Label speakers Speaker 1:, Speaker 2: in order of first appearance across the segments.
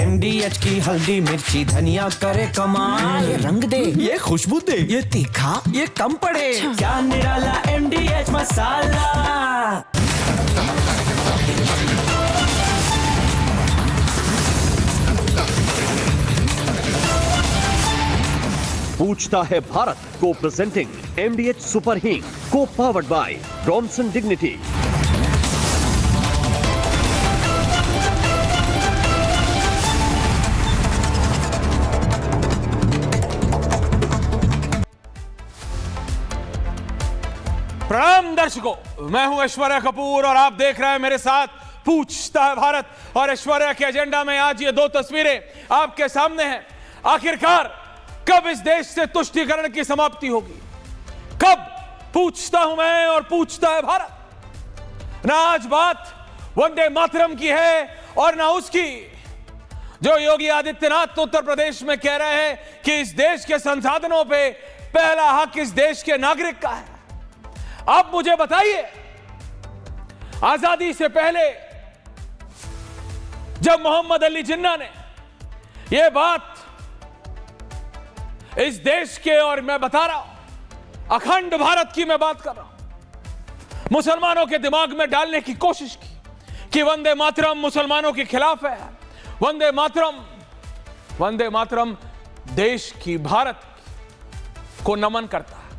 Speaker 1: MDH की हल्दी मिर्ची धनिया करे कमाल।
Speaker 2: ये रंग दे,
Speaker 1: ये खुशबू दे,
Speaker 2: ये तीखा,
Speaker 1: ये कम पड़े। क्या निराला MDH मसाला।
Speaker 3: पूछता है भारत को प्रेजेंटिंग MDH सुपर हींग को पावर्ड बाय ब्रॉन्सन डिग्निटी।
Speaker 4: प्रणाम दर्शकों, मैं हूं ऐश्वर्या कपूर और आप देख रहे हैं मेरे साथ पूछता है भारत। और ऐश्वर्या के एजेंडा में आज ये दो तस्वीरें आपके सामने हैं। आखिरकार कब इस देश से तुष्टीकरण की समाप्ति होगी? कब? पूछता हूं मैं और पूछता है भारत। ना आज बात वंदे मातरम की है और ना उसकी जो योगी आदित्यनाथ उत्तर प्रदेश में कह रहे हैं कि इस देश के संसाधनों पे पहला हक इस देश के नागरिक का है। आप मुझे बताइए, आजादी से पहले जब मोहम्मद अली जिन्ना ने यह बात इस देश के, और मैं बता रहा हूं अखंड भारत की मैं बात कर रहा हूं, मुसलमानों के दिमाग में डालने की कोशिश की कि वंदे मातरम मुसलमानों के खिलाफ है, वंदे मातरम देश की, भारत को नमन करता है।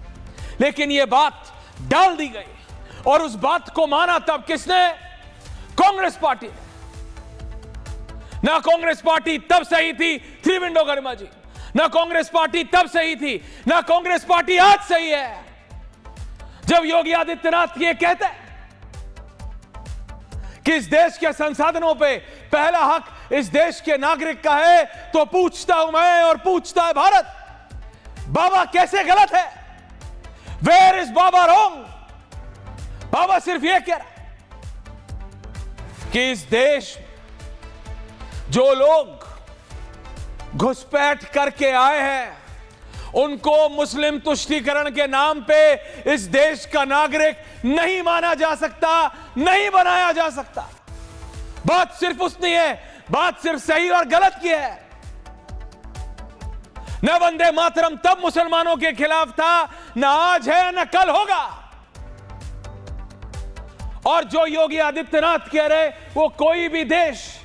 Speaker 4: लेकिन यह बात डाल दी गई और उस बात को माना तब किसने? कांग्रेस पार्टी ने। ना कांग्रेस पार्टी तब सही थी थ्री विंडो गरिमा जी, ना कांग्रेस पार्टी तब सही थी, ना कांग्रेस पार्टी आज सही है। जब योगी आदित्यनाथ ये कहते हैं कि इस देश के संसाधनों पे पहला हक इस देश के नागरिक का है, तो पूछता हूं मैं और पूछता है भारत, बाबा कैसे गलत है? Where is Baba wrong? Baba सिर्फ यह कह रहा कि इस देश जो लोग घुसपैठ करके आए हैं उनको मुस्लिम तुष्टीकरण के नाम पे इस देश का नागरिक नहीं माना जा सकता, नहीं बनाया जा सकता। बात सिर्फ उसने है, बात सिर्फ सही और गलत की है। न वंदे मातरम तब मुसलमानों के खिलाफ था, न आज है, न कल होगा। और जो योगी आदित्यनाथ कह रहे वो कोई भी देश,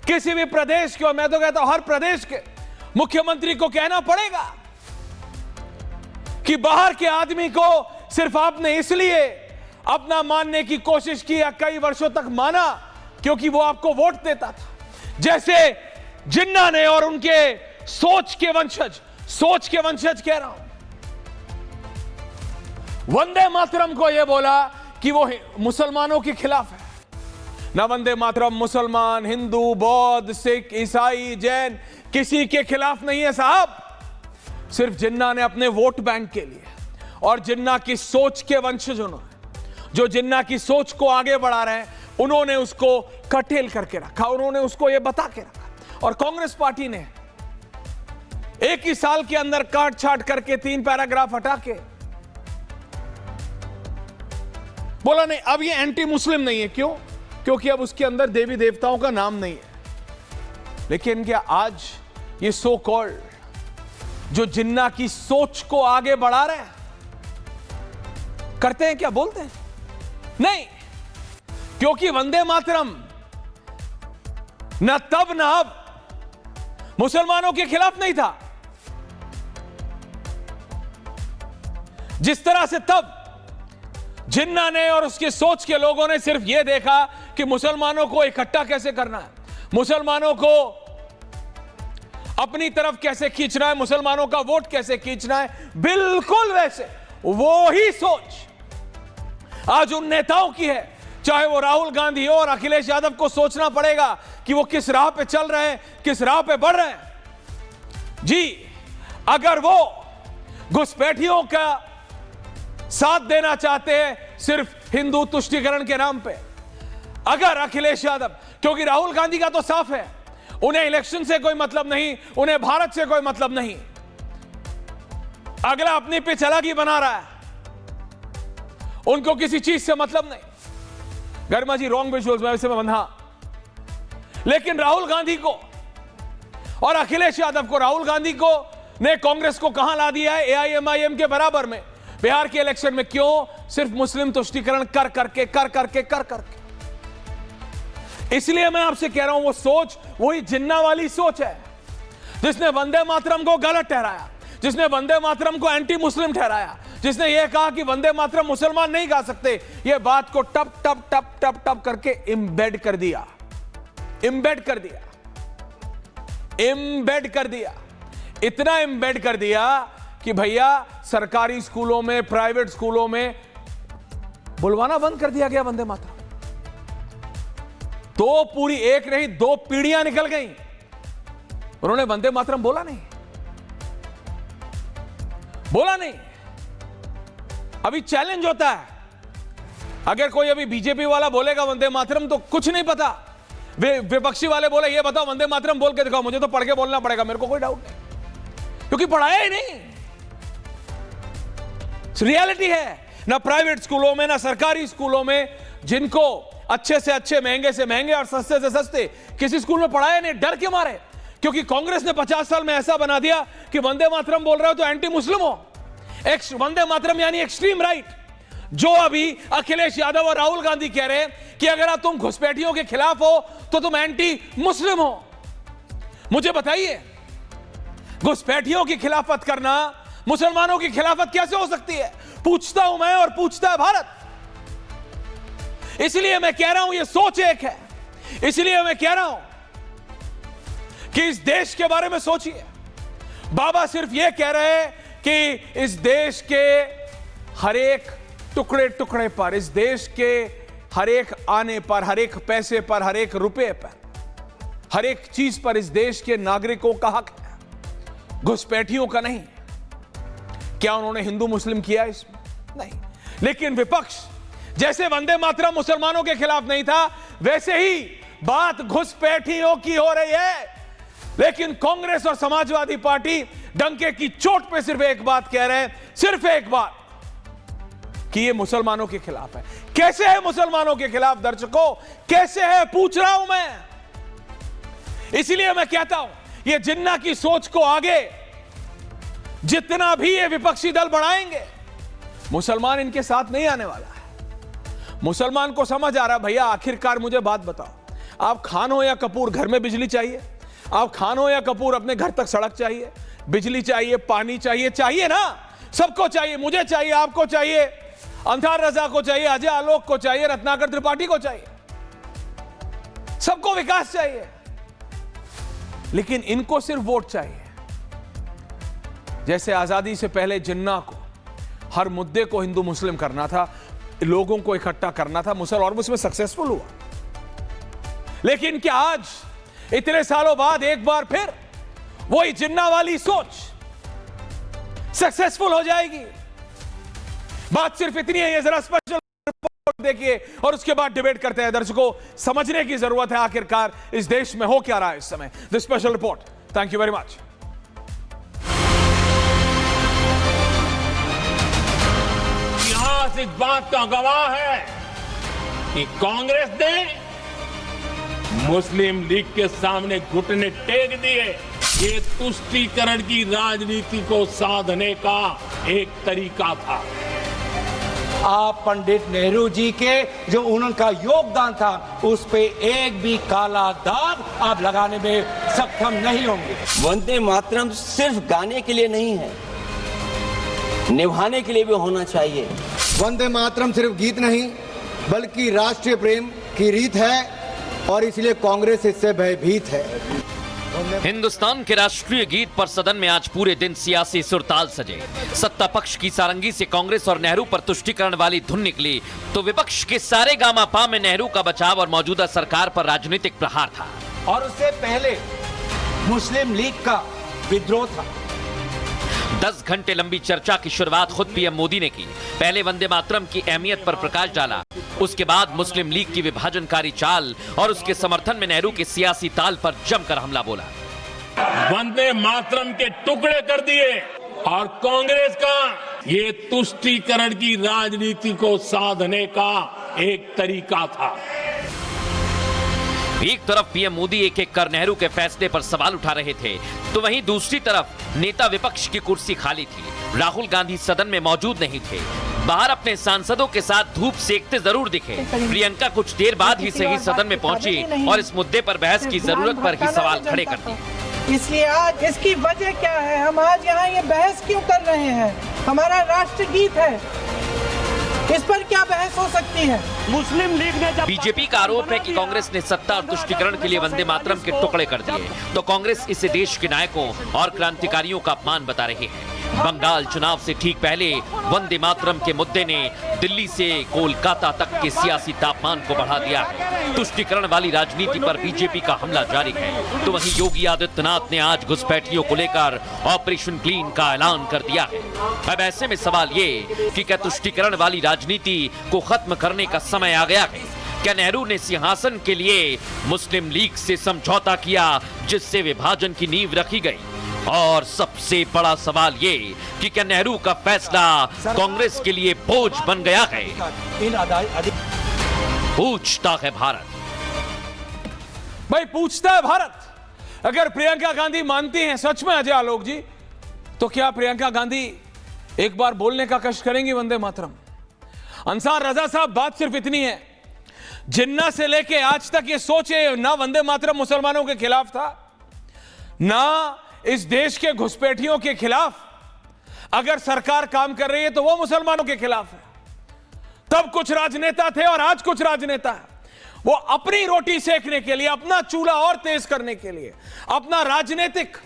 Speaker 4: किसी भी प्रदेश के, और मैं तो कहता हूं हर प्रदेश के मुख्यमंत्री को कहना पड़ेगा कि बाहर के आदमी को सिर्फ आपने इसलिए अपना मानने की कोशिश की या कई वर्षों तक माना क्योंकि वो आपको वोट देता था, जैसे जिन्ना ने और उनके सोच के वंशज कह रहा हूं, वंदे मातरम को यह बोला कि वो मुसलमानों के खिलाफ है। ना वंदे मातरम मुसलमान, हिंदू, बौद्ध, सिख, ईसाई, जैन किसी के खिलाफ नहीं है साहब। सिर्फ जिन्ना ने अपने वोट बैंक के लिए और जिन्ना की सोच के वंशजों ने, जो जिन्ना की सोच को आगे बढ़ा रहे हैं, उन्होंने उसको कटेल करके रखा, उन्होंने उसको यह बता के रखा। और कांग्रेस पार्टी ने एक ही साल के अंदर काट छाट करके 3 पैराग्राफ हटा के बोला नहीं, अब ये एंटी मुस्लिम नहीं है। क्यों? क्योंकि अब उसके अंदर देवी देवताओं का नाम नहीं है। लेकिन क्या आज ये सो कॉल्ड जो जिन्ना की सोच को आगे बढ़ा रहे हैं करते हैं क्या? बोलते हैं नहीं, क्योंकि वंदे मातरम न तब न अब मुसलमानों के खिलाफ नहीं था। जिस तरह से तब जिन्ना ने और उसके सोच के लोगों ने सिर्फ यह देखा कि मुसलमानों को इकट्ठा कैसे करना है, मुसलमानों को अपनी तरफ कैसे खींचना है, मुसलमानों का वोट कैसे खींचना है, बिल्कुल वैसे वो ही सोच आज उन नेताओं की है। चाहे वो राहुल गांधी हो और अखिलेश यादव को सोचना पड़ेगा कि वो किस राह पे चल रहे हैं, किस राह पे बढ़ रहे हैं। जी, अगर वो घुसपैठियों का साथ देना चाहते हैं सिर्फ हिंदू तुष्टीकरण के नाम पे, अगर अखिलेश यादव, क्योंकि राहुल गांधी का तो साफ है, उन्हें इलेक्शन से कोई मतलब नहीं, उन्हें भारत से कोई मतलब नहीं, अगला अपनी पे चालाकी बना रहा है, उनको किसी चीज से मतलब नहीं। गरिमा जी रॉन्ग विजुअल्स में वैसे मैं बंधा, लेकिन राहुल गांधी को और अखिलेश यादव को, राहुल गांधी को ने कांग्रेस को कहां ला दिया है एआईएमआईएम के बराबर में बिहार के इलेक्शन में। क्यों? सिर्फ मुस्लिम तुष्टीकरण कर करके। इसलिए मैं आपसे कह रहा हूं, वो सोच वही जिन्ना वाली सोच है जिसने वंदे मातरम को गलत ठहराया, जिसने वंदे मातरम को एंटी मुस्लिम ठहराया, जिसने यह कहा कि वंदे मातरम मुसलमान नहीं गा सकते। यह बात को टप टप टप टप टप करके इम्बेड कर दिया, इतना इम्बेड कर दिया कि भैया सरकारी स्कूलों में, प्राइवेट स्कूलों में बुलवाना बंद कर दिया गया वंदे मातरम। तो पूरी एक नहीं 2 पीढ़ियां निकल गई, उन्होंने वंदे मातरम बोला नहीं। अभी चैलेंज होता है, अगर कोई अभी बीजेपी वाला बोलेगा वंदे मातरम तो कुछ नहीं पता, विपक्षी वाले बोले ये बताओ वंदे मातरम बोल के दिखाओ, मुझे तो पढ़ के बोलना पड़ेगा, मेरे को कोई डाउट नहीं, क्योंकि पढ़ाया ही नहीं। रियलिटी है, ना प्राइवेट स्कूलों में ना सरकारी स्कूलों में, जिनको अच्छे से अच्छे, महंगे से महंगे और सस्ते से सस्ते किसी स्कूल में पढ़ाया नहीं, डर के मारे। क्योंकि कांग्रेस ने 50 साल में ऐसा बना दिया कि वंदे मातरम बोल रहे हो तो एंटी मुस्लिम हो। वंदे मातरम यानी एक्सट्रीम राइट, जो अभी अखिलेश यादव और राहुल गांधी कह रहे हैं कि अगर तुम घुसपैठियों के खिलाफ हो तो तुम एंटी मुस्लिम हो। मुझे बताइए, घुसपैठियों की खिलाफत करना मुसलमानों की खिलाफत कैसे हो सकती है? पूछता हूं मैं और पूछता है भारत। इसलिए मैं कह रहा हूं, यह सोच एक है। इसलिए मैं कह रहा हूं कि इस देश के बारे में सोचिए। बाबा सिर्फ यह कह रहे हैं कि इस देश के हर एक टुकड़े टुकड़े पर, इस देश के हर एक आने पर, हर एक पैसे पर, हर एक रुपए पर, हर एक चीज पर इस देश के नागरिकों का हक है, घुसपैठियों का नहीं। क्या उन्होंने हिंदू मुस्लिम किया इसमें? नहीं। लेकिन विपक्ष, जैसे वंदे मातरम मुसलमानों के खिलाफ नहीं था, वैसे ही बात घुसपैठियों की हो रही है। लेकिन कांग्रेस और समाजवादी पार्टी डंके की चोट पे सिर्फ एक बात कह रहे हैं, सिर्फ एक बात, कि ये मुसलमानों के खिलाफ है। कैसे है मुसलमानों के खिलाफ दर्शकों? कैसे है, पूछ रहा हूं मैं। इसलिए मैं कहता हूं, ये जिन्ना की सोच को आगे जितना भी ये विपक्षी दल बढ़ाएंगे, मुसलमान इनके साथ नहीं आने वाला है। मुसलमान को समझ आ रहा, भैया आखिरकार मुझे बात बताओ, आप खान हो या कपूर, घर में बिजली चाहिए? आप खान हो या कपूर, अपने घर तक सड़क चाहिए, बिजली चाहिए, पानी चाहिए, चाहिए ना? सबको चाहिए, मुझे चाहिए, आपको चाहिए, अंसार रजा को चाहिए, अजय आलोक को चाहिए, रत्नाकर त्रिपाठी को चाहिए, सबको विकास चाहिए। लेकिन इनको सिर्फ वोट चाहिए। जैसे आजादी से पहले जिन्ना को हर मुद्दे को हिंदू मुस्लिम करना था, लोगों को इकट्ठा करना था, और उसमें सक्सेसफुल हुआ। लेकिन क्या आज इतने सालों बाद एक बार फिर वही जिन्ना वाली सोच सक्सेसफुल हो जाएगी? बात सिर्फ इतनी है, ये जरा स्पेशल रिपोर्ट देखिए और उसके बाद डिबेट करते हैं। दर्शकों, समझने की जरूरत है आखिरकार इस देश में हो क्या रहा है इस समय। This special report. Thank you very much.
Speaker 2: इतिहास इस बात का गवाह है कि कांग्रेस ने मुस्लिम लीग के सामने घुटने टेक दिए। ये तुष्टीकरण की राजनीति को साधने का एक तरीका था।
Speaker 5: आप पंडित नेहरू जी के जो उनका योगदान था, उस पे एक भी काला दाग आप लगाने में सक्षम नहीं होंगे।
Speaker 6: वंदे मातरम सिर्फ गाने के लिए नहीं है, निभाने के लिए भी होना चाहिए।
Speaker 7: वंदे मातरम सिर्फ गीत नहीं बल्कि राष्ट्रीय प्रेम की रीत है, और इसलिए कांग्रेस इससे भयभीत है।
Speaker 8: हिंदुस्तान के राष्ट्रीय गीत पर सदन में आज पूरे दिन सियासी सुरताल सजे। सत्ता पक्ष की सारंगी से कांग्रेस और नेहरू पर तुष्टीकरण वाली धुन निकली, तो विपक्ष के सारे गामापा में नेहरू का बचाव और मौजूदा सरकार पर राजनीतिक प्रहार था।
Speaker 5: और उससे पहले मुस्लिम लीग का विद्रोह था।
Speaker 8: 10 घंटे लंबी चर्चा की शुरुआत खुद पीएम मोदी ने की। पहले वंदे मातरम की अहमियत पर प्रकाश डाला, उसके बाद मुस्लिम लीग की विभाजनकारी चाल और उसके समर्थन में नेहरू के सियासी ताल पर जमकर हमला बोला।
Speaker 2: वंदे मातरम के टुकड़े कर दिए और कांग्रेस का ये तुष्टीकरण की राजनीति को साधने का एक तरीका था।
Speaker 8: एक तरफ पीएम मोदी एक एक कर नेहरू के फैसले पर सवाल उठा रहे थे, तो वहीं दूसरी तरफ नेता विपक्ष की कुर्सी खाली थी। राहुल गांधी सदन में मौजूद नहीं थे, बाहर अपने सांसदों के साथ धूप सेकते जरूर दिखे। प्रियंका कुछ देर बाद ही सही सदन में पहुंची और इस मुद्दे पर बहस की जरूरत पर ही सवाल खड़े कर दिए।
Speaker 9: इसलिए आज इसकी वजह क्या है, हम आज यहाँ ये बहस क्यों कर रहे हैं? हमारा राष्ट्रगीत है, इस पर क्या बहस हो सकती है?
Speaker 1: मुस्लिम लीग ने जब
Speaker 8: बीजेपी का आरोप है कि कांग्रेस ने सत्ता और तुष्टीकरण के लिए वंदे मातरम के टुकड़े कर दिए, तो कांग्रेस इसे देश के नायकों और क्रांतिकारियों का अपमान बता रही है। बंगाल चुनाव से ठीक पहले वंदे मातरम के मुद्दे ने दिल्ली से कोलकाता तक के सियासी तापमान को बढ़ा दिया है। तुष्टीकरण वाली राजनीति पर बीजेपी का हमला जारी है, तो वहीं योगी आदित्यनाथ ने आज घुसपैठियों को लेकर ऑपरेशन क्लीन का ऐलान कर दिया है। अब ऐसे में सवाल ये कि क्या तुष्टीकरण वाली राजनीति को खत्म करने का समय आ गया है? क्या नेहरू ने सिंहासन के लिए मुस्लिम लीग से समझौता किया, जिससे विभाजन की नींव रखी गई? और सबसे बड़ा सवाल ये कि क्या नेहरू का फैसला कांग्रेस के लिए बोझ बन गया है? पूछता है भारत।
Speaker 4: भाई पूछता है भारत, अगर प्रियंका गांधी मानती हैं सच में अजय आलोक जी, तो क्या प्रियंका गांधी एक बार बोलने का कष्ट करेंगी वंदे मातरम? अंसार रजा साहब, बात सिर्फ इतनी है, जिन्ना से लेके आज तक ये सोचे ना वंदे मातरम मुसलमानों के खिलाफ था, ना इस देश के घुसपैठियों के खिलाफ। अगर सरकार काम कर रही है तो वो मुसलमानों के खिलाफ है। तब कुछ राजनेता थे और आज कुछ राजनेता है, वो अपनी रोटी सेकने के लिए, अपना चूल्हा और तेज करने के लिए, अपना राजनीतिक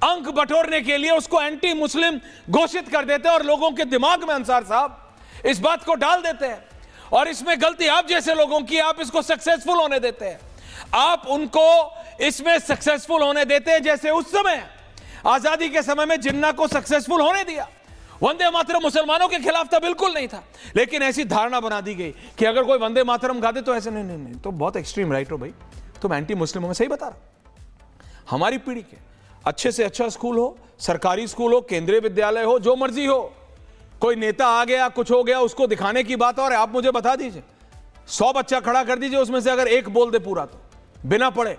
Speaker 4: अंक बटोरने के लिए उसको एंटी मुस्लिम घोषित कर देते हैं और लोगों के दिमाग में अंसार साहब इस बात को डाल देते हैं। और इसमें गलती आप जैसे लोगों की, आप इसको सक्सेसफुल होने देते हैं, आप उनको इसमें सक्सेसफुल होने देते हैं जैसे उस समय आजादी के समय में जिन्ना को सक्सेसफुल होने दिया। वंदे मातरम मुसलमानों के खिलाफ था, बिल्कुल नहीं था, लेकिन ऐसी धारणा बना दी गई कि अगर कोई वंदे मातरम गा दे तो ऐसे नहीं, तो बहुत एक्सट्रीम राइट हो भाई, तुम एंटी मुस्लिम हो। मैं सही बता रहा। हमारी पीढ़ी के अच्छे से अच्छा स्कूल हो, सरकारी स्कूल हो, केंद्रीय विद्यालय हो, जो मर्जी हो, कोई नेता आ गया, कुछ हो गया, उसको दिखाने की बात और आप मुझे बता दीजिए 100 बच्चा खड़ा कर दीजिए, उसमें से अगर एक बोल दे पूरा तो बिना पढ़े,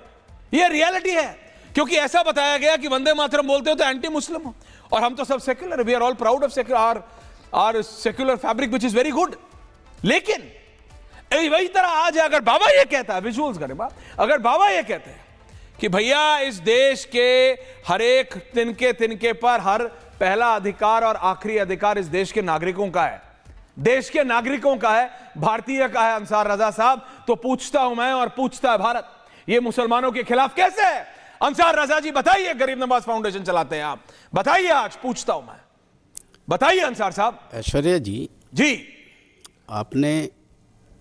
Speaker 4: ये रियलिटी है। क्योंकि ऐसा बताया गया कि वंदे मातरम बोलते हो तो एंटी मुस्लिम हो, और हम तो सब secular, we are all proud of secular, our secular fabric which is very good. लेकिन वही तरह आज अगर बाबा ये कहता है, विजुअल्स करें बात, अगर बाबा ये कहते हैं कि भैया इस देश के हर एक तिनके पर हर पहला अधिकार और आखिरी अधिकार इस देश के नागरिकों का है, देश के नागरिकों का है, भारतीय का है अंसार रजा साहब, तो पूछता हूं मैं और पूछता है भारत, ये मुसलमानों के खिलाफ कैसे है? अंसार रजा जी बताइए, गरीब नवाज फाउंडेशन चलाते हैं आप, बताइए, आज पूछता हूं मैं, बताइए अंसार साहब।
Speaker 10: ऐश्वर्या जी, आपने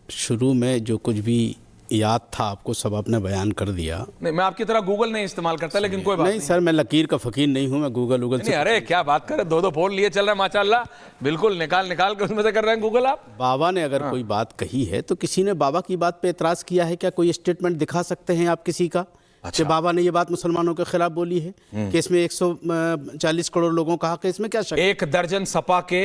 Speaker 10: शुरू में जो कुछ भी याद था आपको सब आपने बयान कर दिया।
Speaker 4: नहीं, मैं आपकी तरह गूगल नहीं इस्तेमाल करता, लेकिन कोई बात नहीं
Speaker 10: सर, मैं लकीर का फकीर नहीं हूं, मैं गूगल से।
Speaker 4: अरे क्या बात कर रहे, दो फोन लिए चल रहा है माशाल्लाह, बिल्कुल निकाल के उसमें से कर रहे हैं गूगल आप।
Speaker 10: बाबा ने अगर कोई बात कही है तो किसी ने बाबा की बात पे एतराज किया है क्या? कोई स्टेटमेंट दिखा सकते हैं आप किसी का? अच्छा। कि बाबा ने ये बात मुसलमानों के खिलाफ बोली है कि इसमें 140 करोड़ लोगों का हक है, इसमें क्या शक?
Speaker 4: 1 दर्जन सपा के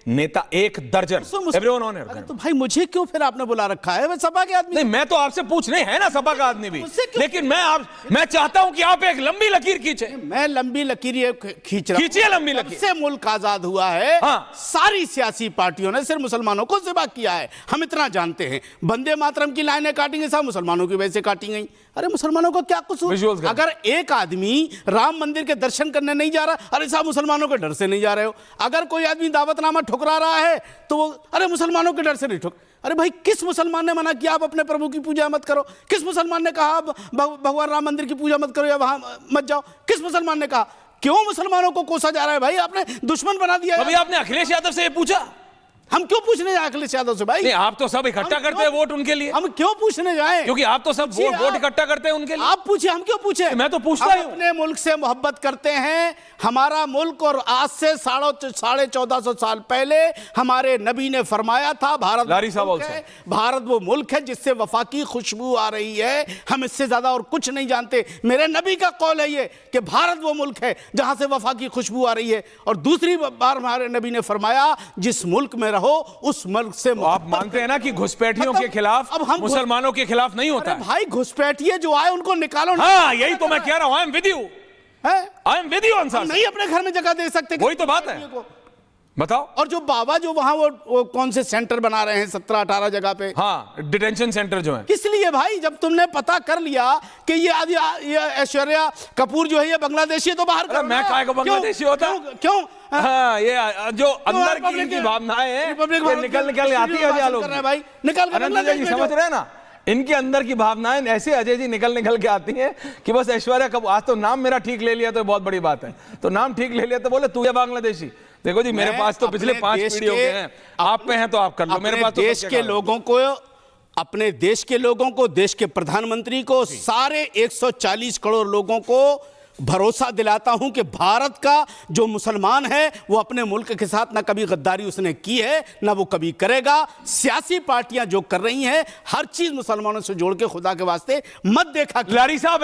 Speaker 4: नेता, 1 दर्जन एवरीवन ऑन एयर।
Speaker 10: तो भाई मुझे क्यों फिर आपने बुला रखा है? मैं सपा के आदमी
Speaker 4: नहीं, मैं तो आपसे पूछने है ना, सपा का आदमी भी, लेकिन मैं चाहता हूं कि आप एक लंबी लकीर खींचे।
Speaker 10: मैं लंबी लकीर खींच रहा हूं,
Speaker 4: खींचिए लंबी लकीर।
Speaker 10: से मुल्क आजाद हुआ है,
Speaker 4: हाँ।
Speaker 10: सारी सियासी पार्टियों ने सिर्फ मुसलमानों को ज़िबा किया है, हम इतना जानते हैं। वंदे मातरम की लाइनें काटेंगे साहब, मुसलमानों की वैसे काटी गई। अरे मुसलमानों को क्या कसूर? अगर एक आदमी राम मंदिर के दर्शन करने नहीं जा रहा, अरे साहब मुसलमानों के डर से नहीं जा रहे हो। अगर कोई आदमी दावतनामा ठुकरा रहा है तो वो अरे मुसलमानों के डर से नहीं ठुक। अरे भाई, किस मुसलमान ने मना किया आप अपने प्रभु की पूजा मत करो? किस मुसलमान ने कहा भगवान राम मंदिर की पूजा मत करो या वहां मत जाओ? किस मुसलमान ने कहा? क्यों मुसलमानों को कोसा जा रहा है भाई? आपने दुश्मन बना दिया।
Speaker 4: अभी आपने अखिलेश यादव से ये पूछा?
Speaker 10: हम क्यों पूछने जाए अखिलेश यादव से भाई?
Speaker 4: नहीं, आप तो सब इकट्ठा करते हैं वोट उनके लिए।
Speaker 10: हम क्यों पूछने जाएं?
Speaker 4: क्योंकि आप तो सब वोट इकट्ठा करते हैं उनके लिए।
Speaker 10: आप पूछिए, हम क्यों पूछे?
Speaker 4: मैं तो पूछता हूं।
Speaker 10: अपने मुल्क से मोहब्बत करते हैं। हमारा मुल्क, और आज से 1450 साल पहले हमारे नबी ने फरमाया था, भारत वो मुल्क है जिससे वफाकी खुशबू आ रही है। हम इससे ज्यादा और कुछ नहीं जानते। मेरे नबी का कौल है ये कि भारत वो मुल्क है जहां से वफाकी खुशबू आ रही है। और दूसरी बार हमारे नबी ने फरमाया, जिस मुल्क में रहो, उस मुल्क से
Speaker 4: आप मानते हैं ना कि घुसपैठियों के खिलाफ
Speaker 10: अब हम
Speaker 4: मुसलमानों के खिलाफ नहीं होता
Speaker 10: अरे भाई घुसपैठिए जो आए उनको निकालो।
Speaker 4: हाँ यही तो मैं कह रहा हूं, I am with you, I am with you Ansar.
Speaker 10: नहीं अपने घर में जगह दे सकते,
Speaker 4: वही तो बात है, बताओ।
Speaker 10: और जो बाबा जो वहां वो कौन से सेंटर बना रहे हैं 17-18 जगह पे,
Speaker 4: हाँ डिटेंशन सेंटर जो है,
Speaker 10: किस लिए भाई? जब तुमने पता कर लिया कि ये ऐश्वर्या कपूर जो है ये बांग्लादेशी है तो बाहर कर।
Speaker 4: मैं काहे को बांग्लादेशी होता?
Speaker 10: क्यों?
Speaker 4: हाँ ये जो अंदर की इनकी भावनाएं हैं निकल निकल आती है भाई, निकल समझ रहे हैं ना, इनके अंदर की भावनाएं ऐसे अजय जी निकल निकल के आती हैं कि बस ऐश्वर्या कपूर, आज तो नाम मेरा ठीक ले लिया तो बहुत बड़ी बात है, तो नाम ठीक ले लिया तो बोले तू है बांग्लादेशी। देखो जी मेरे पास तो पिछले 5 पीढ़ियों के हैं, आप पे हैं तो आप कर लो, मेरे पास तो
Speaker 10: देश के लोगों को, अपने देश के लोगों को, देश के प्रधानमंत्री को, सारे 140 करोड़ लोगों को भरोसा दिलाता हूं कि भारत का जो मुसलमान है वो अपने मुल्क के साथ ना कभी गद्दारी उसने की है ना वो कभी करेगा। सियासी पार्टियां जो कर रही हैं हर चीज मुसलमानों से जोड़ के खुदा के वास्ते मत देखा
Speaker 4: लारी साहब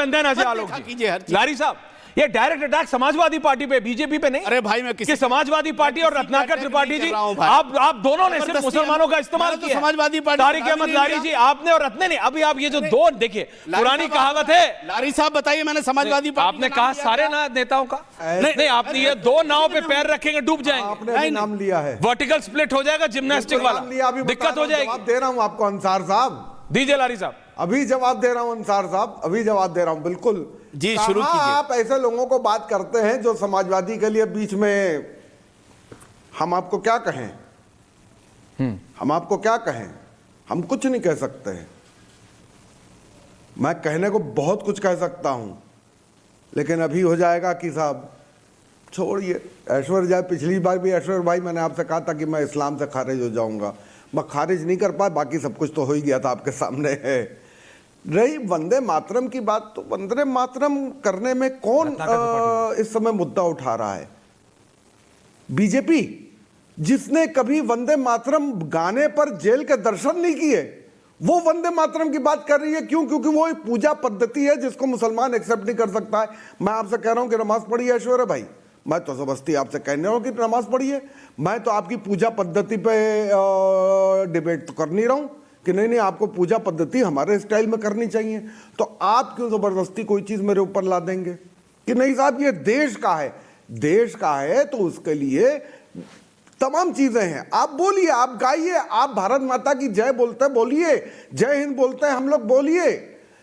Speaker 4: कीजिए। लारी साहब ये डायरेक्ट अटैक समाजवादी पार्टी पे, बीजेपी पे नहीं।
Speaker 10: अरे भाई मैं किसी
Speaker 4: समाजवादी पार्टी और रत्नाकर त्रिपाठी जी, आप दोनों ने सिर्फ मुसलमानों का इस्तेमाल किया।
Speaker 10: समाजवादी पार्टी
Speaker 4: तारिक अहमद लारी जी आपने और रत्ने ने, अभी आप ये जो दो देखिए पुरानी कहावत है।
Speaker 10: लारी साहब बताइए, मैंने समाजवादी पार्टी
Speaker 4: आपने कहा सारे नेताओं का नहीं, आपने ये 2 नाव पे पैर रखेंगे डूब जाएंगे।
Speaker 7: आपने नाम लिया है,
Speaker 4: वर्टिकल स्प्लिट हो जाएगा, जिम्नास्टिक वाला, दिक्कत हो जाएगी।
Speaker 7: दे रहा हूं आपको अंसार साहब,
Speaker 4: दीजिए लारी साहब।
Speaker 7: अभी जवाब दे रहा हूं अंसार साहब, अभी जवाब दे रहा हूं, बिल्कुल
Speaker 10: जी शुरू कीजिए।
Speaker 7: आप ऐसे लोगों को बात करते हैं जो समाजवादी के लिए बीच में, हम आपको क्या कहें, हम आपको क्या कहें, हम कुछ नहीं कह सकते हैं। मैं कहने को बहुत कुछ कह सकता हूं लेकिन अभी हो जाएगा कि साहब छोड़िए। ऐश्वर्या, पिछली बार भी ऐश्वर्या भाई मैंने आपसे कहा था कि मैं इस्लाम से खारिज हो जाऊंगा, मैं खारिज नहीं कर पाया, बाकी सब कुछ तो हो ही गया था आपके सामने है। रही वंदे मातरम की बात, तो वंदे मातरम करने में कौन इस समय मुद्दा उठा रहा है? बीजेपी, जिसने कभी वंदे मातरम गाने पर जेल के दर्शन नहीं किए, वो वंदे मातरम की बात कर रही है। क्यों? क्योंकि वो एक पूजा पद्धति है जिसको मुसलमान एक्सेप्ट नहीं कर सकता है। मैं आपसे कह रहा हूं कि नमाज पढ़िए ऐश्वर्या भाई, मैं तो जबरदस्ती आपसे कहने रहा हूं कि नमाज पढ़िए, मैं तो आपकी पूजा पद्धति पे डिबेट तो कर नहीं रहा हूं कि नहीं आपको पूजा पद्धति हमारे स्टाइल में करनी चाहिए, तो आप क्यों जबरदस्ती कोई चीज मेरे ऊपर ला देंगे कि नहीं साहब ये देश का है, देश का है तो उसके लिए तमाम चीजें हैं। आप बोलिए, आप गाइए, आप भारत माता की जय बोलते बोलिए, जय हिंद बोलते हैं हम लोग बोलिए।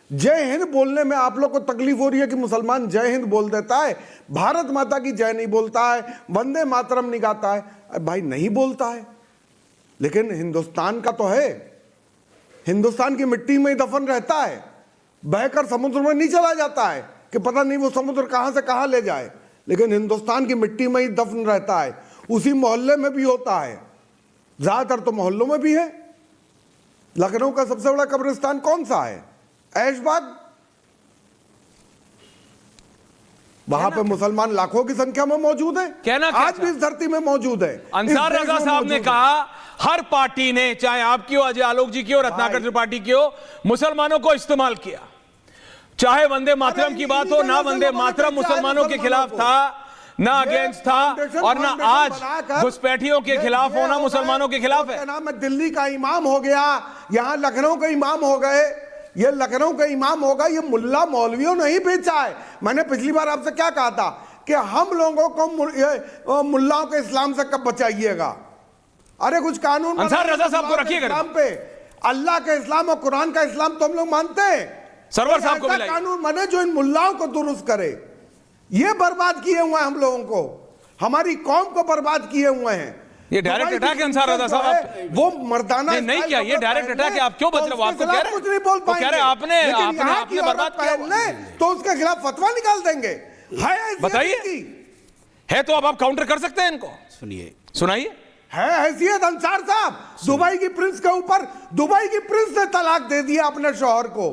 Speaker 7: जय हिंद बोलने में आप लोग को तकलीफ हो रही है कि मुसलमान जय हिंद बोल देता है, भारत माता की जय नहीं बोलता है, वंदे मातरम नहीं गाता है। भाई नहीं बोलता है, लेकिन हिंदुस्तान का तो है, हिंदुस्तान की मिट्टी में ही दफन रहता है, बहकर समुद्र में नहीं चला जाता है कि पता नहीं वो समुद्र कहां से कहां ले जाए, लेकिन हिंदुस्तान की मिट्टी में ही दफन रहता है। उसी मोहल्ले में भी होता है, ज्यादातर तो मोहल्लों में भी है। लखनऊ का सबसे बड़ा कब्रिस्तान कौन सा है? ऐशबाग। वहां पे मुसलमान लाखों की संख्या में मौजूद है, आज भी इस धरती में मौजूद है।
Speaker 4: अंसार रजा साहब ने कहा हर पार्टी ने, चाहे आपकी हो, अजय आलोक जी की हो, रत्नाकर त्रिपाठी की हो, मुसलमानों को इस्तेमाल किया। चाहे वंदे मातरम की बात हो, ना वंदे मातरम मुसलमानों के खिलाफ था, ना अगेंस्ट था, और ना आज घुसपैठियों के खिलाफ होना मुसलमानों के खिलाफ है।
Speaker 7: नाम दिल्ली का इमाम हो गया, यहां लखनऊ के इमाम हो गए, ये लखनऊ का इमाम होगा, ये मुल्ला मौलवियों नहीं बेचा है। मैंने पिछली बार आपसे क्या कहा था कि हम लोगों को मुल्लाओं के इस्लाम से कब बचाइएगा? अरे कुछ कानून
Speaker 4: अंसार रजा साहब को रखिएगा
Speaker 7: इस्लाम पे, अल्लाह का इस्लाम और कुरान का इस्लाम तो हम लोग मानते हैं।
Speaker 4: सरवर साहब को
Speaker 7: कानून बने जो इन मुल्लाओं को दुरुस्त करे। ये बर्बाद किए हुए हैं हम लोगों को, हमारी कौम को बर्बाद किए हुए हैं।
Speaker 4: ये डायरेक्ट अटैक है अंसार रजा साहब,
Speaker 7: वो मर्दाना
Speaker 4: नहीं किया, ये डायरेक्ट अटैक है। आप क्यों बच रहे हो? आपको कह रहे
Speaker 7: कुछ नहीं बोल पाएंगे,
Speaker 4: कह रहे आपने बर्बाद किया
Speaker 7: तो उसके खिलाफ फतवा निकाल देंगे।
Speaker 4: बताइए, है तो अब आप काउंटर कर सकते हैं इनको।
Speaker 10: सुनिए,
Speaker 4: सुनाइए।
Speaker 7: है हैसियत अंसार साहब, दुबई की प्रिंस के ऊपर, दुबई की प्रिंस ने तलाक दे दिया अपने शौहर को,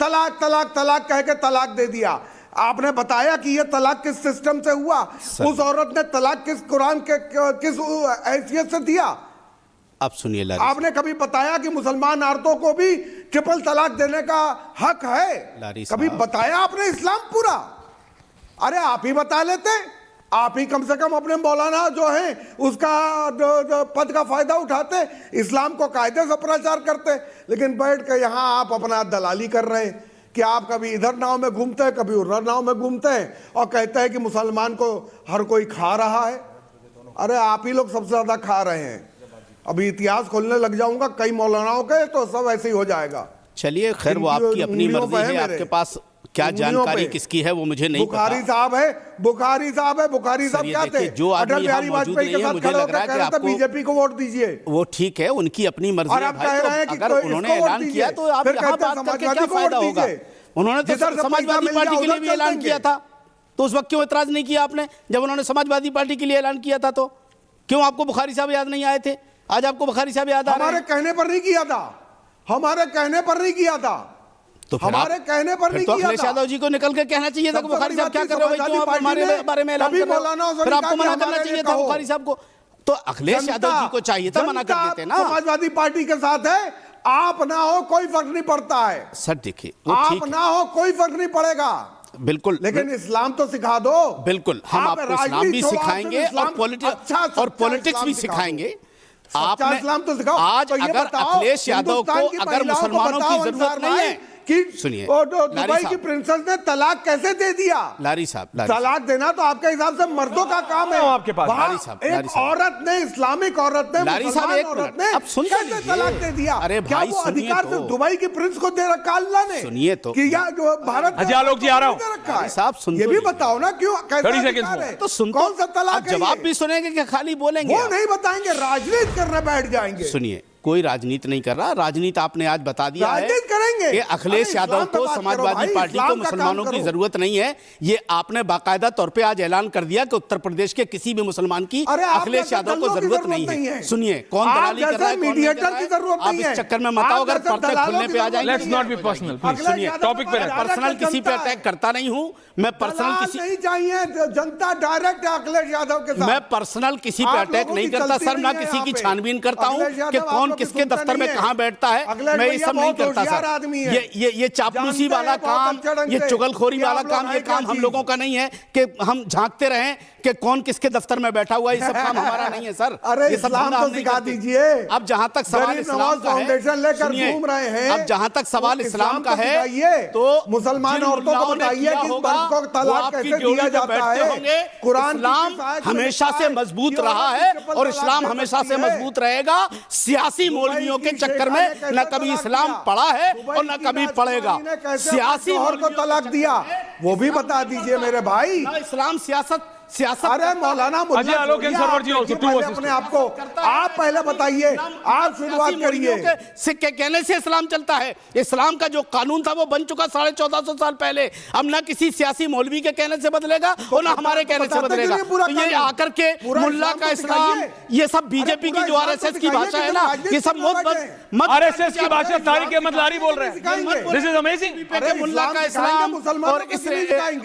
Speaker 7: तलाक तलाक तलाक कह के तलाक दे दिया। आपने बताया कि यह तलाक किस सिस्टम से हुआ, उस औरत ने तलाक किस कुरान के किस हैसियत से दिया?
Speaker 10: आप सुनिए,
Speaker 7: आपने कभी बताया कि मुसलमान औरतों को भी ट्रिपल तलाक देने का हक है? कभी बताया आपने इस्लाम पूरा? अरे आप ही बता लेते, आप ही कम से कम अपने मौलाना जो है उसका पद का फायदा उठाते, इस्लाम को कायदे से प्रचार करते। लेकिन बैठ के यहाँ आप अपना दलाली कर रहे हैं कि आप कभी इधर नाव में घूमते हैं, कभी उधर नाव में घूमते हैं और कहते हैं कि मुसलमान को हर कोई खा रहा है। अरे आप ही लोग सबसे ज्यादा खा रहे हैं। अभी इतिहास खोलने लग जाऊंगा कई मौलानाओं के, तो सब ऐसे ही हो जाएगा।
Speaker 10: चलिए खैर, वो आपकी अपनी मर्जी है, आपके पास क्या जानकारी किसकी है वो मुझे नहीं पता।
Speaker 7: बुखारी साहब है, बुखारी साहब क्या थे,
Speaker 10: जो
Speaker 7: अटल बिहारी वाजपेयी के साथ खड़े होकर कह रहे थे बीजेपी को वोट दीजिए।
Speaker 10: वो ठीक है, उनकी अपनी मर्जी है भाई, तो अगर उन्होंने ऐलान किया तो आप यहाँ बात करके क्या फायदा होगा। उन्होंने तो समाजवादी पार्टी के लिए भी ऐलान किया था, तो उस वक्त क्यों एतराज नहीं किया आपने? जब उन्होंने समाजवादी पार्टी के लिए ऐलान किया था तो क्यों आपको बुखारी साहब याद नहीं आए थे? आज आपको बुखारी साहब याद आ रहे हैं?
Speaker 7: हमारे कहने पर नहीं किया था, हमारे कहने पर नहीं किया था,
Speaker 10: तो
Speaker 7: हमारे कहने पर नहीं
Speaker 10: तो
Speaker 7: किया
Speaker 10: अखिलेश
Speaker 7: था।
Speaker 10: यादव जी को निकल के कहना चाहिए था कि बुखारी साहब क्या कर रहे हो, क्यों आप हमारे बारे में ऐलान कर रहे हो? फिर आपको मना करना चाहिए था बुखारी साहब को। तो अखिलेश यादव जी को चाहिए था मना कर देते ना।
Speaker 7: समाजवादी पार्टी के साथ है, आप ना हो कोई फर्क नहीं पड़ता है
Speaker 10: सर। देखिए
Speaker 7: आप ना हो कोई फर्क नहीं पड़ेगा,
Speaker 10: बिल्कुल,
Speaker 7: लेकिन इस्लाम तो सिखा दो।
Speaker 10: बिल्कुल, हम आपको इस्लाम भी सिखाएंगे और पॉलिटिक्स भी सिखाएंगे। आपने
Speaker 7: इस्लाम तो सिखाओ।
Speaker 10: आज अगर अखिलेश यादव को अगर मुसलमानों की जरूरत नहीं है
Speaker 7: कि
Speaker 10: सुनिए,
Speaker 7: दुबई की प्रिंसेस ने तलाक कैसे दे दिया?
Speaker 10: लारी साहब,
Speaker 7: तलाक देना तो आपके हिसाब से मर्दों का काम है।
Speaker 4: आपके पास
Speaker 10: लारी साहब,
Speaker 7: एक औरत ने, इस्लामिक औरत ने,
Speaker 10: लारी साहब एक
Speaker 7: औरत
Speaker 10: मिनट, अब सुन
Speaker 7: कैसे तलाक दे दिया?
Speaker 10: अरे
Speaker 7: क्या
Speaker 10: भाई
Speaker 7: वो
Speaker 10: सुनिए
Speaker 7: अधिकार
Speaker 10: तो,
Speaker 7: सिर्फ दुबई की प्रिंस को दे रखा अल्लाह ने?
Speaker 10: सुनिए तो
Speaker 7: कि या जो भारत
Speaker 4: अजय आलोक जी आ रहा हूं।
Speaker 7: लारी
Speaker 10: साहब सुन,
Speaker 7: ये भी बताओ ना क्यों, कैसा अधिकार है?
Speaker 10: तो सुन,
Speaker 7: कौन सा तलाक है?
Speaker 10: जवाब भी सुनेंगे कि खाली बोलेंगे?
Speaker 7: वो नहीं बताएंगे, राजनीति करने बैठ जाएंगे।
Speaker 10: सुनिए, कोई राजनीति नहीं कर रहा, राजनीति आपने आज बता दिया है
Speaker 7: करेंगे
Speaker 10: कि अखिलेश यादव को समाजवादी पार्टी को मुसलमानों की जरूरत नहीं है। ये आपने बाकायदा तौर पे आज ऐलान कर दिया कि उत्तर प्रदेश के किसी भी मुसलमान की अखिलेश यादव को जरूरत नहीं है। सुनिए, कौन दलाली कर रहा है,
Speaker 7: मीडिएटर की जरूरत नहीं है।
Speaker 10: आप इस चक्कर में मत आओ, अगर पर्दे खुलने पे आ जाएंगे।
Speaker 4: लेट्स नॉट बी पर्सनल,
Speaker 10: सुनिए, टॉपिक पे पर्सनल किसी पे अटैक करता नहीं हूं मैं। पर्सनल किसी
Speaker 7: नहीं चाहिए, जनता डायरेक्ट अखिलेश यादव के साथ।
Speaker 10: मैं पर्सनल किसी पे अटैक नहीं करता सर, ना किसी की छानबीन करता हूं कि कौन किसके दफ्तर में कहां बैठता है, मैं ये सब नहीं करता सर। ये चापलूसी वाला काम, ये चुगलखोरी वाला काम, ये काम हम लोगों का नहीं है कि हम झांकते रहें कि कौन किसके दफ्तर में बैठा हुआ है। ये सब काम हमारा नहीं है सर।
Speaker 7: अरे
Speaker 10: ये सब
Speaker 7: इस्लाम तो सिखा दीजिए।
Speaker 10: अब जहां तक सवाल इस्लाम का है,
Speaker 7: सुनिए, घूम रहे हैं,
Speaker 10: अब जहां तक सवाल इस्लाम का है तो
Speaker 7: मुसलमान औरतों को बताइए कि मर्द को तलाक कैसे दिया जाता है। कुरान
Speaker 10: इस्लाम हमेशा से मजबूत रहा है और इस्लाम हमेशा से मजबूत रहेगा। सियासी मौलवियों के चक्कर में न कभी इस्लाम पढ़ा है और न कभी पढ़ेगा। सियासी
Speaker 7: औरत को तलाक दिया वो भी बता दीजिए मेरे भाई।
Speaker 10: इस्लाम सियासत
Speaker 7: अरे मौलाना
Speaker 4: अजय आलोक सरवर जी
Speaker 7: अपने आप को आप पहले बताइए, आप शुरुआत करिए।
Speaker 10: सिक्के कहने से इस्लाम चलता है। इस्लाम का जो कानून था वो बन चुका 1450 साल पहले। अब ना किसी सियासी मौलवी के कहने से बदलेगा और ना हमारे कहने से बदलेगा। तो ये आकर के मुल्ला का इस्लाम, ये सब बीजेपी की जो आरएसएस की भाषा है ना, ये सब मत
Speaker 4: आरएसएस की भाषा तारिक अहमद लारी बोल रहे हैं। This is amazing.
Speaker 10: मुल्ला का इस्लाम और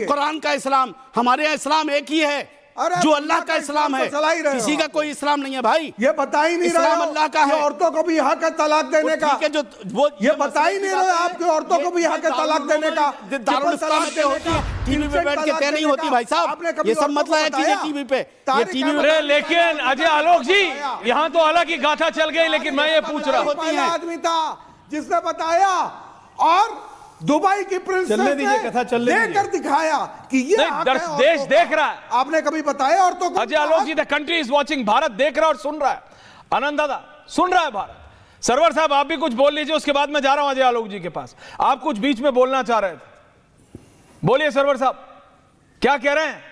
Speaker 10: कुरान का इस्लाम, हमारे यहाँ इस्लाम एक ही है जो अल्लाह का इस्लाम है, किसी का कोई इस्लाम नहीं है भाई।
Speaker 7: ये बता ही नहीं रहे
Speaker 10: अल्लाह का है।
Speaker 7: औरतों को भी हक है तलाक देने का।
Speaker 10: जो वो
Speaker 7: ये बता ही नहीं रहे आपके औरतों को भी हक है तलाक देने का।
Speaker 10: दारुल इस्लाम पे होती है, टीवी पे बैठ के तय नहीं होती भाई साहब। ये सब मतलब है कि टीवी पे, ये टीवी पे।
Speaker 4: लेकिन अजय आलोक जी, यहाँ तो अलग ही गाथा चल गई, लेकिन मैं ये पूछ रहा हूँ,
Speaker 7: पहला आदमी था जिसने बताया और दुबई की प्रिंसेस ने लेकर दिखाया कि ये
Speaker 4: देश देख रहा है।
Speaker 7: आपने कभी बताया औरतों को?
Speaker 4: Ajay Alok ji, the country is watching, Bharat देख रहा है और सुन रहा है। आनंद दादा सुन रहा है भारत। सरवर साहब आप भी कुछ बोल लीजिए, उसके बाद मैं जा रहा हूं अजय आलोक जी के पास। आप कुछ बीच में बोलना चाह रहे थे, बोलिए सरवर साहब, क्या कह रहे हैं?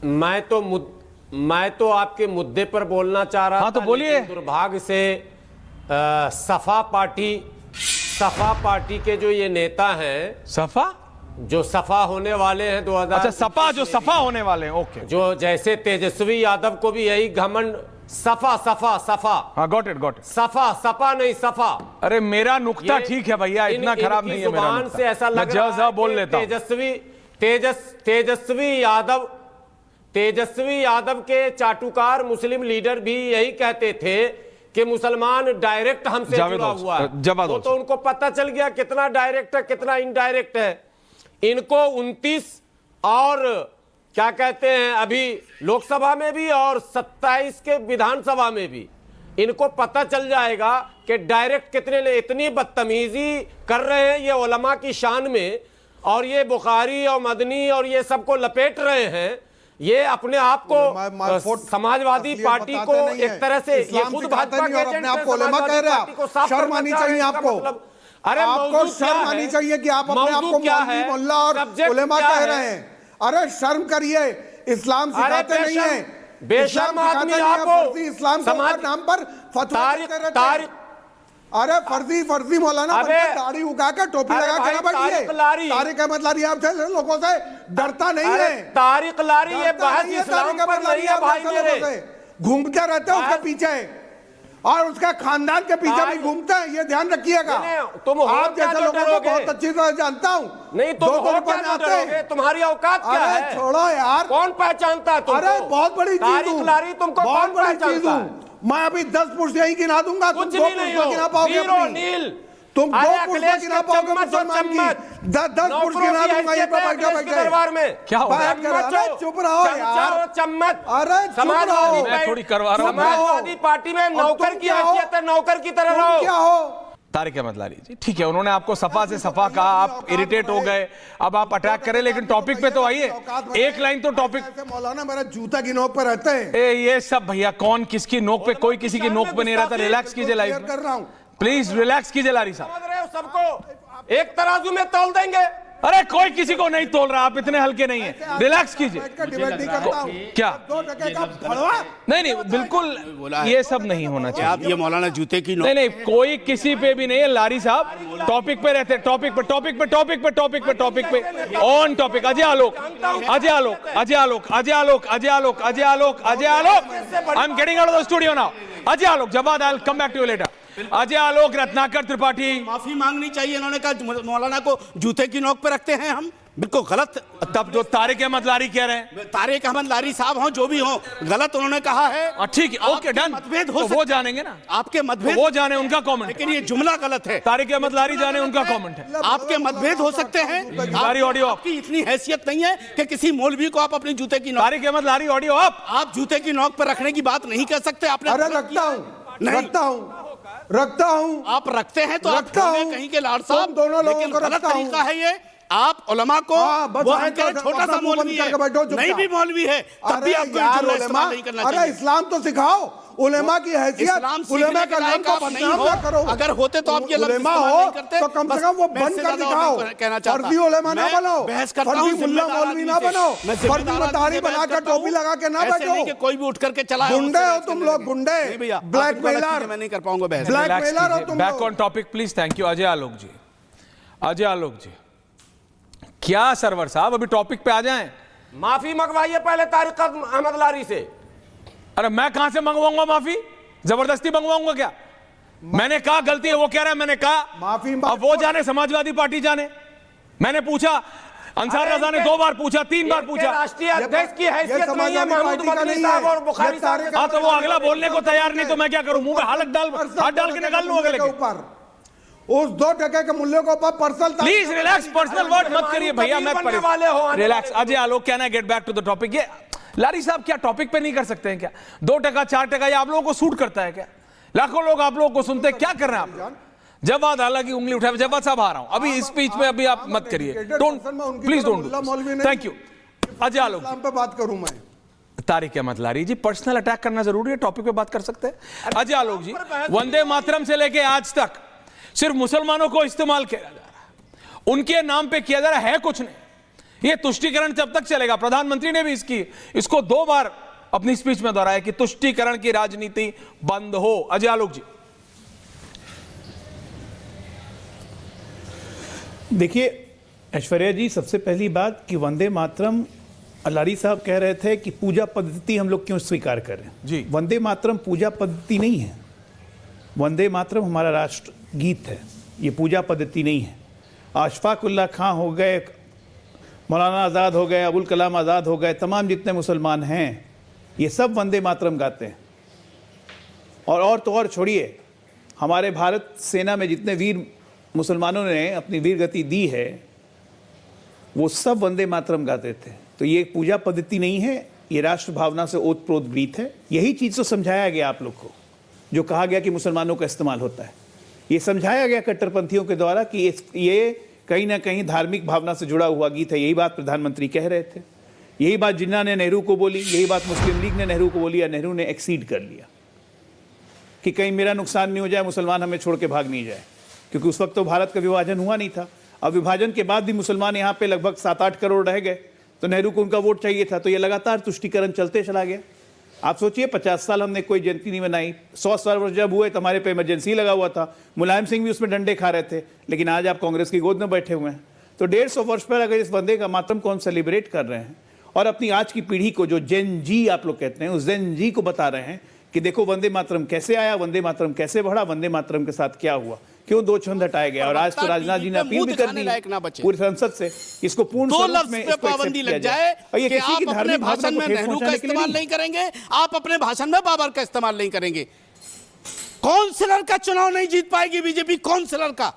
Speaker 11: मैं तो आपके मुद्दे पर बोलना चाह रहा
Speaker 4: था, तो बोलिए।
Speaker 11: दुर्भाग्य से सफा पार्टी के जो ये नेता हैं, जो सफा होने वाले हैं 2000,
Speaker 4: अच्छा सपा, जो सफा होने वाले हैं, ओके,
Speaker 11: जो जैसे तेजस्वी यादव को भी यही घमंड, सफा,
Speaker 4: गॉट इट,
Speaker 11: सपा नहीं सफा।
Speaker 4: अरे मेरा नुक्ता ठीक है भैया, इतना खराब नहीं है मेरा
Speaker 11: जुबान से ऐसा लग रहा है
Speaker 4: बोल लेता
Speaker 11: तेजस्वी यादव के चाटुकार मुस्लिम लीडर भी यही कहते थे कि मुसलमान डायरेक्ट हमसे जुड़ा हुआ है। तो उनको पता चल गया कितना डायरेक्ट है कितना इनडायरेक्ट है। इनको 29 और क्या कहते हैं अभी लोकसभा में भी और 27 के विधानसभा में भी इनको पता चल जाएगा कि डायरेक्ट कितने ने इतनी बदतमीजी कर रहे हैं ये उलमा की शान में, और ये बुखारी और मदनी और ये सबको लपेट रहे हैं। ये अपने आप को समाजवादी पार्टी को एक तरह से ये खुद भाजपा के एजेंट हैं, समाजवादी पार्टी को साफ
Speaker 7: शर्म आनी चाहिए आपको।
Speaker 11: अरे
Speaker 7: आपको शर्म आनी चाहिए कि आप अपने आप को मौलवी मोल्ला और उलेमा कह रहे हैं। अरे शर्म करिए, इस्लाम सिखाते नहीं है।
Speaker 11: बेशर्म आदमी आप
Speaker 7: इस्लाम के नाम पर फतवा देते रहते हैं। अरे फर्जी मौलाना बनकर दाढ़ी उगा कर टोपी लगा के ना बैठिए। तारिक अहमद लारी आप लोगों से डरता नहीं है।
Speaker 11: तारिक लारी ये बहस इस्लाम पर नहीं है भाई मेरे।
Speaker 7: घूमते रहते हैं उसके पीछे और उसका खानदान के पीछे भी घूमते हैं, ये ध्यान रखिएगा।
Speaker 11: तुम
Speaker 7: आप जैसे लोगों को बहुत अच्छी तरह जानता हूँ।
Speaker 11: नहीं तुम तुम्हारी औकात क्या है?
Speaker 7: छोड़ो यार,
Speaker 11: कौन पहचानता है तुमको?
Speaker 7: अरे बहुत बड़ी चीज हूँ,
Speaker 11: लारी तुमको
Speaker 7: बहुत बड़ी चीज हूँ। मैं अभी 10 पुरुष यहीं गिना दूंगा, तुम 2 पुरुष गिना पाओगे। तुम 2 पुरुष गिना पाओगे मुसलमान की, 10 पुरुष गिना दूंगा ये बैठे
Speaker 11: दरबार में।
Speaker 4: क्या हो
Speaker 7: अरे चुप रहो यार,
Speaker 11: चम्मच।
Speaker 7: अरे
Speaker 11: समाजवादी
Speaker 4: मैं थोड़ी करवा रहा हूँ।
Speaker 11: समाजवादी पार्टी में नौकर की हैसियत है, नौकर की तरह रहो।
Speaker 7: क्या हो
Speaker 4: तारिक अहमद लारी जी, ठीक है, उन्होंने आपको सफा से सफा कहा, आप इरिटेट हो गए, अब आप अटैक करें, लेकिन टॉपिक पे तो आइए। एक लाइन तो टॉपिक।
Speaker 7: मौलाना मेरा जूता की नोक पर रहते हैं।
Speaker 4: ये सब भैया कौन किसकी नोक पे, कोई किसी की नोक पे नहीं रहता। रिलैक्स कीजिए लाइव
Speaker 7: कर रहा हूं,
Speaker 4: प्लीज रिलैक्स कीजिए लारी साहब।
Speaker 11: समझ रहे हो सबको एक तराजू में तौल देंगे।
Speaker 4: अरे कोई किसी को नहीं तोल रहा, आप इतने हल्के नहीं है, रिलैक्स कीजिए। क्या नहीं बिल्कुल ये सब नहीं होना चाहिए।
Speaker 10: आप ये मौलाना जूते की
Speaker 4: नहीं कोई किसी पे भी नहीं है लारी साहब, टॉपिक पे रहते, टॉपिक पे on topic. Ajay Alok I am getting out of the studio now. Ajay Alok जवाब, I will come back to you later. Ajay Alok, Ratnakar Tripathi.
Speaker 10: माफी मांगनी चाहिए, इन्होंने कहा मौलाना को जूते की नोक पे रखते हैं हम, बिल्कुल गलत।
Speaker 4: तब जो तारिक अहमद लारी कह रहे हैं,
Speaker 10: तारिक अहमद लारी साहब हो जो भी हो, गलत उन्होंने कहा है।
Speaker 4: ठीक है, ओके डन।
Speaker 10: मतभेद हो
Speaker 4: तो वो जानेंगे ना,
Speaker 10: आपके मतभेद
Speaker 4: वो जाने, उनका कमेंट।
Speaker 10: लेकिन ये जुमला गलत है।
Speaker 4: तारिक अहमद लारी जाने, उनका कमेंट है।
Speaker 10: आपके मतभेद हो सकते हैं,
Speaker 4: लारी ऑडियो
Speaker 10: आपकी इतनी हैसियत नहीं है कि किसी मौलवी को आप अपनी जूते की नोक।
Speaker 4: तारिक अहमद लारी ऑडियो
Speaker 10: आप जूते की नोक पर रखने की बात नहीं कर सकते। आपने
Speaker 7: रखता हूं।
Speaker 10: आप रखते हैं तो रखता हूं कहीं के लाड साहब,
Speaker 7: दोनों लोगों को
Speaker 10: गलत तरीका है ये। आप उलमा को वो छोटा सा मौलवी है, नहीं भी मौलवी है, तब भी आपको इस्तेमाल नहीं करना चाहिए।
Speaker 7: अरे इस्लाम तो सिखाओ, उलेमा की हैसियत, उलेमा का नाम को बदनाम ना करो।
Speaker 10: अगर होते तो आप ये
Speaker 7: उलेमा हो तो कम से कम वो बन कर दिखाओ। फर्जी उलेमा ना बनो, फर्जी मुल्ला मौलवी ना बनो, फर्जी मतारी बनाकर टोपी लगा के ना बैठो।
Speaker 10: कोई भी उठ करके चला,
Speaker 7: गुंडे हो तुम लोग, गुंडे, ब्लैकमेलर।
Speaker 10: मैं नहीं कर पाऊंगा बहस।
Speaker 7: ब्लैकमेलर हो तुम।
Speaker 4: Back on topic please. Thank you Ajay Alok ji. Ajay Alok ji, क्या सरवर साहब अभी टॉपिक पे आ जाएं।
Speaker 11: माफी मंगवाइए पहले तारिक अहमद लारी से।
Speaker 4: अरे मैं कहां से मंगवाऊंगा माफी? जबरदस्ती मंगवाऊंगा क्या? मैंने कहा गलती है, वो कह रहा है मैंने कहा
Speaker 7: माफी।
Speaker 4: अब वो जाने, समाजवादी पार्टी जाने। मैंने पूछा, अंसार रजा ने 2 बार पूछा, 3 बार पूछा।
Speaker 11: राष्ट्रीय अध्यक्ष की हैसियत नहीं है महमूद मदनी साहब और बुखारी साहब।
Speaker 4: हाँ तो वो अगला बोलने को तैयार नहीं, तो मैं क्या करूं? मुंह में हाथ डाल के निकाल लूं अगले के ऊपर।
Speaker 7: उस 2 टके के मूल्य को personal.
Speaker 4: Please relax, personal word मत करिए भैया, मैं relax. Ajay Alok, can I get back to the topic? ये लारी साहब क्या टॉपिक पे नहीं कर सकते हैं क्या? 2 टका 4 टका ये आप लोगों को सूट करता है क्या? लाखों लोग आप लोगों को सुनते हैं, क्या कर रहे हैं आप? जवाद हालांकि उंगली उठाए, जवाद साहब आ रहा हूं अभी इस स्पीच में, अभी आप मत करिए, don't please don't. Thank you Ajay Alok
Speaker 7: पे बात करूं मैं।
Speaker 4: तारिक अहमद लारी जी, पर्सनल अटैक करना जरूरी है? टॉपिक पे बात कर सकते हैं। अजय आलोक जी, वंदे मातरम से लेके आज तक सिर्फ मुसलमानों को इस्तेमाल किया जा रहा है, उनके नाम पे किया जा रहा है कुछ नहीं। ये तुष्टीकरण जब तक चलेगा, प्रधानमंत्री ने भी इसको 2 बार अपनी स्पीच में दोहराया कि तुष्टीकरण की राजनीति बंद हो। अजय आलोक जी,
Speaker 12: देखिए ऐश्वर्या जी, सबसे पहली बात कि वंदे मातरम, लारी साहब कह रहे थे कि पूजा पद्धति हम लोग क्यों स्वीकार करें
Speaker 4: जी।
Speaker 12: वंदे मातरम पूजा पद्धति नहीं है। वंदे मातरम हमारा राष्ट्र गीत है, ये पूजा पद्धति नहीं है। अशफाक उल्लाह खां हो गए, मौलाना आज़ाद हो गए, अबुल कलाम आज़ाद हो गए, तमाम जितने मुसलमान हैं ये सब वंदे मातरम गाते हैं। और तो और छोड़िए, हमारे भारत सेना में जितने वीर मुसलमानों ने अपनी वीर गति दी है, वो सब वंदे मातरम गाते थे। तो ये पूजा पद्धति नहीं है, ये राष्ट्र भावना से ओतप्रोत गीत है। यही चीज़ तो समझाया गया आप लोग को, जो कहा गया कि मुसलमानों का इस्तेमाल होता है। ये समझाया गया कट्टरपंथियों के द्वारा कि ये कहीं ना कहीं धार्मिक भावना से जुड़ा हुआ गीत है। यही बात प्रधानमंत्री कह रहे थे, यही बात जिन्ना ने नेहरू को बोली, यही बात मुस्लिम लीग ने नेहरू को बोली, या नेहरू ने एक्सीड कर लिया कि कहीं मेरा नुकसान नहीं हो जाए, मुसलमान हमें छोड़ के भाग नहीं जाए। क्योंकि उस वक्त तो भारत का विभाजन हुआ नहीं था। अब विभाजन के बाद भी मुसलमान यहाँ पे लगभग 7-8 करोड़ रह गए, तो नेहरू को उनका वोट चाहिए था। तो ये लगातार तुष्टीकरण चलते चला गया। आप सोचिए 50 साल हमने कोई जयंती नहीं मनाई, 100 वर्ष जब हुए तो हमारे पे इमरजेंसी लगा हुआ था, मुलायम सिंह भी उसमें डंडे खा रहे थे, लेकिन आज आप कांग्रेस की गोद में बैठे हुए हैं। तो 150 वर्ष पर अगर इस वंदे का मातरम को हम सेलिब्रेट कर रहे हैं और अपनी आज की पीढ़ी को, जो जेन जी आप लोग कहते हैं, उस जेन जी को बता रहे हैं कि देखो वंदे मातरम कैसे आया, वंदे मातरम कैसे बढ़ा, वंदे मातरम के साथ क्या हुआ, क्यों 2 छंद हटाया गया। और आज तो राजनाथ जी ने अपील भी कर दी पूरी संसद से, इसको पूर्ण स्वरूप में
Speaker 10: पाबंदी लग जाए कि आप अपने भाषण में नेहरू का इस्तेमाल नहीं करेंगे, आप अपने भाषण में बाबर का इस्तेमाल नहीं करेंगे। काउंसिलर का चुनाव नहीं जीत पाएगी बीजेपी, काउंसिलर का।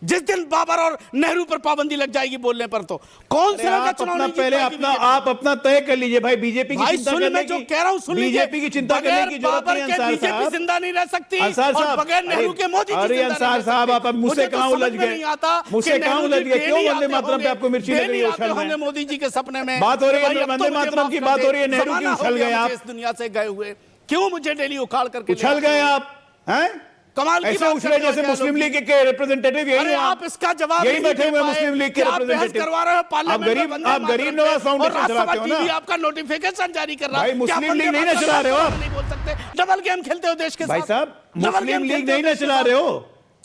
Speaker 10: जिस दिन बाबर और नेहरू पर पाबंदी लग जाएगी बोलने पर, तो कौन सा का चुनाव नहीं
Speaker 12: पहले आप अपना तय कर लीजिए भाई। बीजेपी की चिंता करने की,
Speaker 10: जो कह रहा हूं सुन लीजिए,
Speaker 12: बीजेपी की चिंता करने की जरूरत नहीं है।
Speaker 10: बीजेपी जिंदा नहीं रह सकती और बगैर नेहरू के मोदी जी।
Speaker 12: अरे अंसार साहब, आप अब मुझसे कहां उलझ गए, मुझसे कहां उलझ गए? क्यों वंदे मातरम पे आपको मिर्ची लग रही है?
Speaker 10: हमने मोदी जी के सपने में
Speaker 12: बात हो रही है, वंदे मातरम की बात हो रही है, नेहरू की उछल गए आप,
Speaker 10: इस दुनिया से गए हुए। क्यों मुझे डेली उखाड़ करके
Speaker 12: उछल गए आप? हैं
Speaker 10: कमाल की
Speaker 12: ऐसे उछले जैसे मुस्लिम लीग के रिप्रेजेंटेटिव यही हैं।
Speaker 10: आप इसका जवाब
Speaker 12: यही बैठे हुए मुस्लिम लीग के रिप्रेजेंटेटिव
Speaker 10: करवा रहे हो पार्लियामेंट में।
Speaker 12: आप गरीब नवाज फाउंडेशन चलाते हो ना,
Speaker 10: आपका नोटिफिकेशन जारी कर रहा है।
Speaker 12: भाई मुस्लिम लीग नहीं ना चला रहे हो आप,
Speaker 10: नहीं बोल सकते। डबल गेम खेलते हो देश के साथ
Speaker 12: भाई साहब, मुस्लिम लीग नहीं ना चला रहे हो।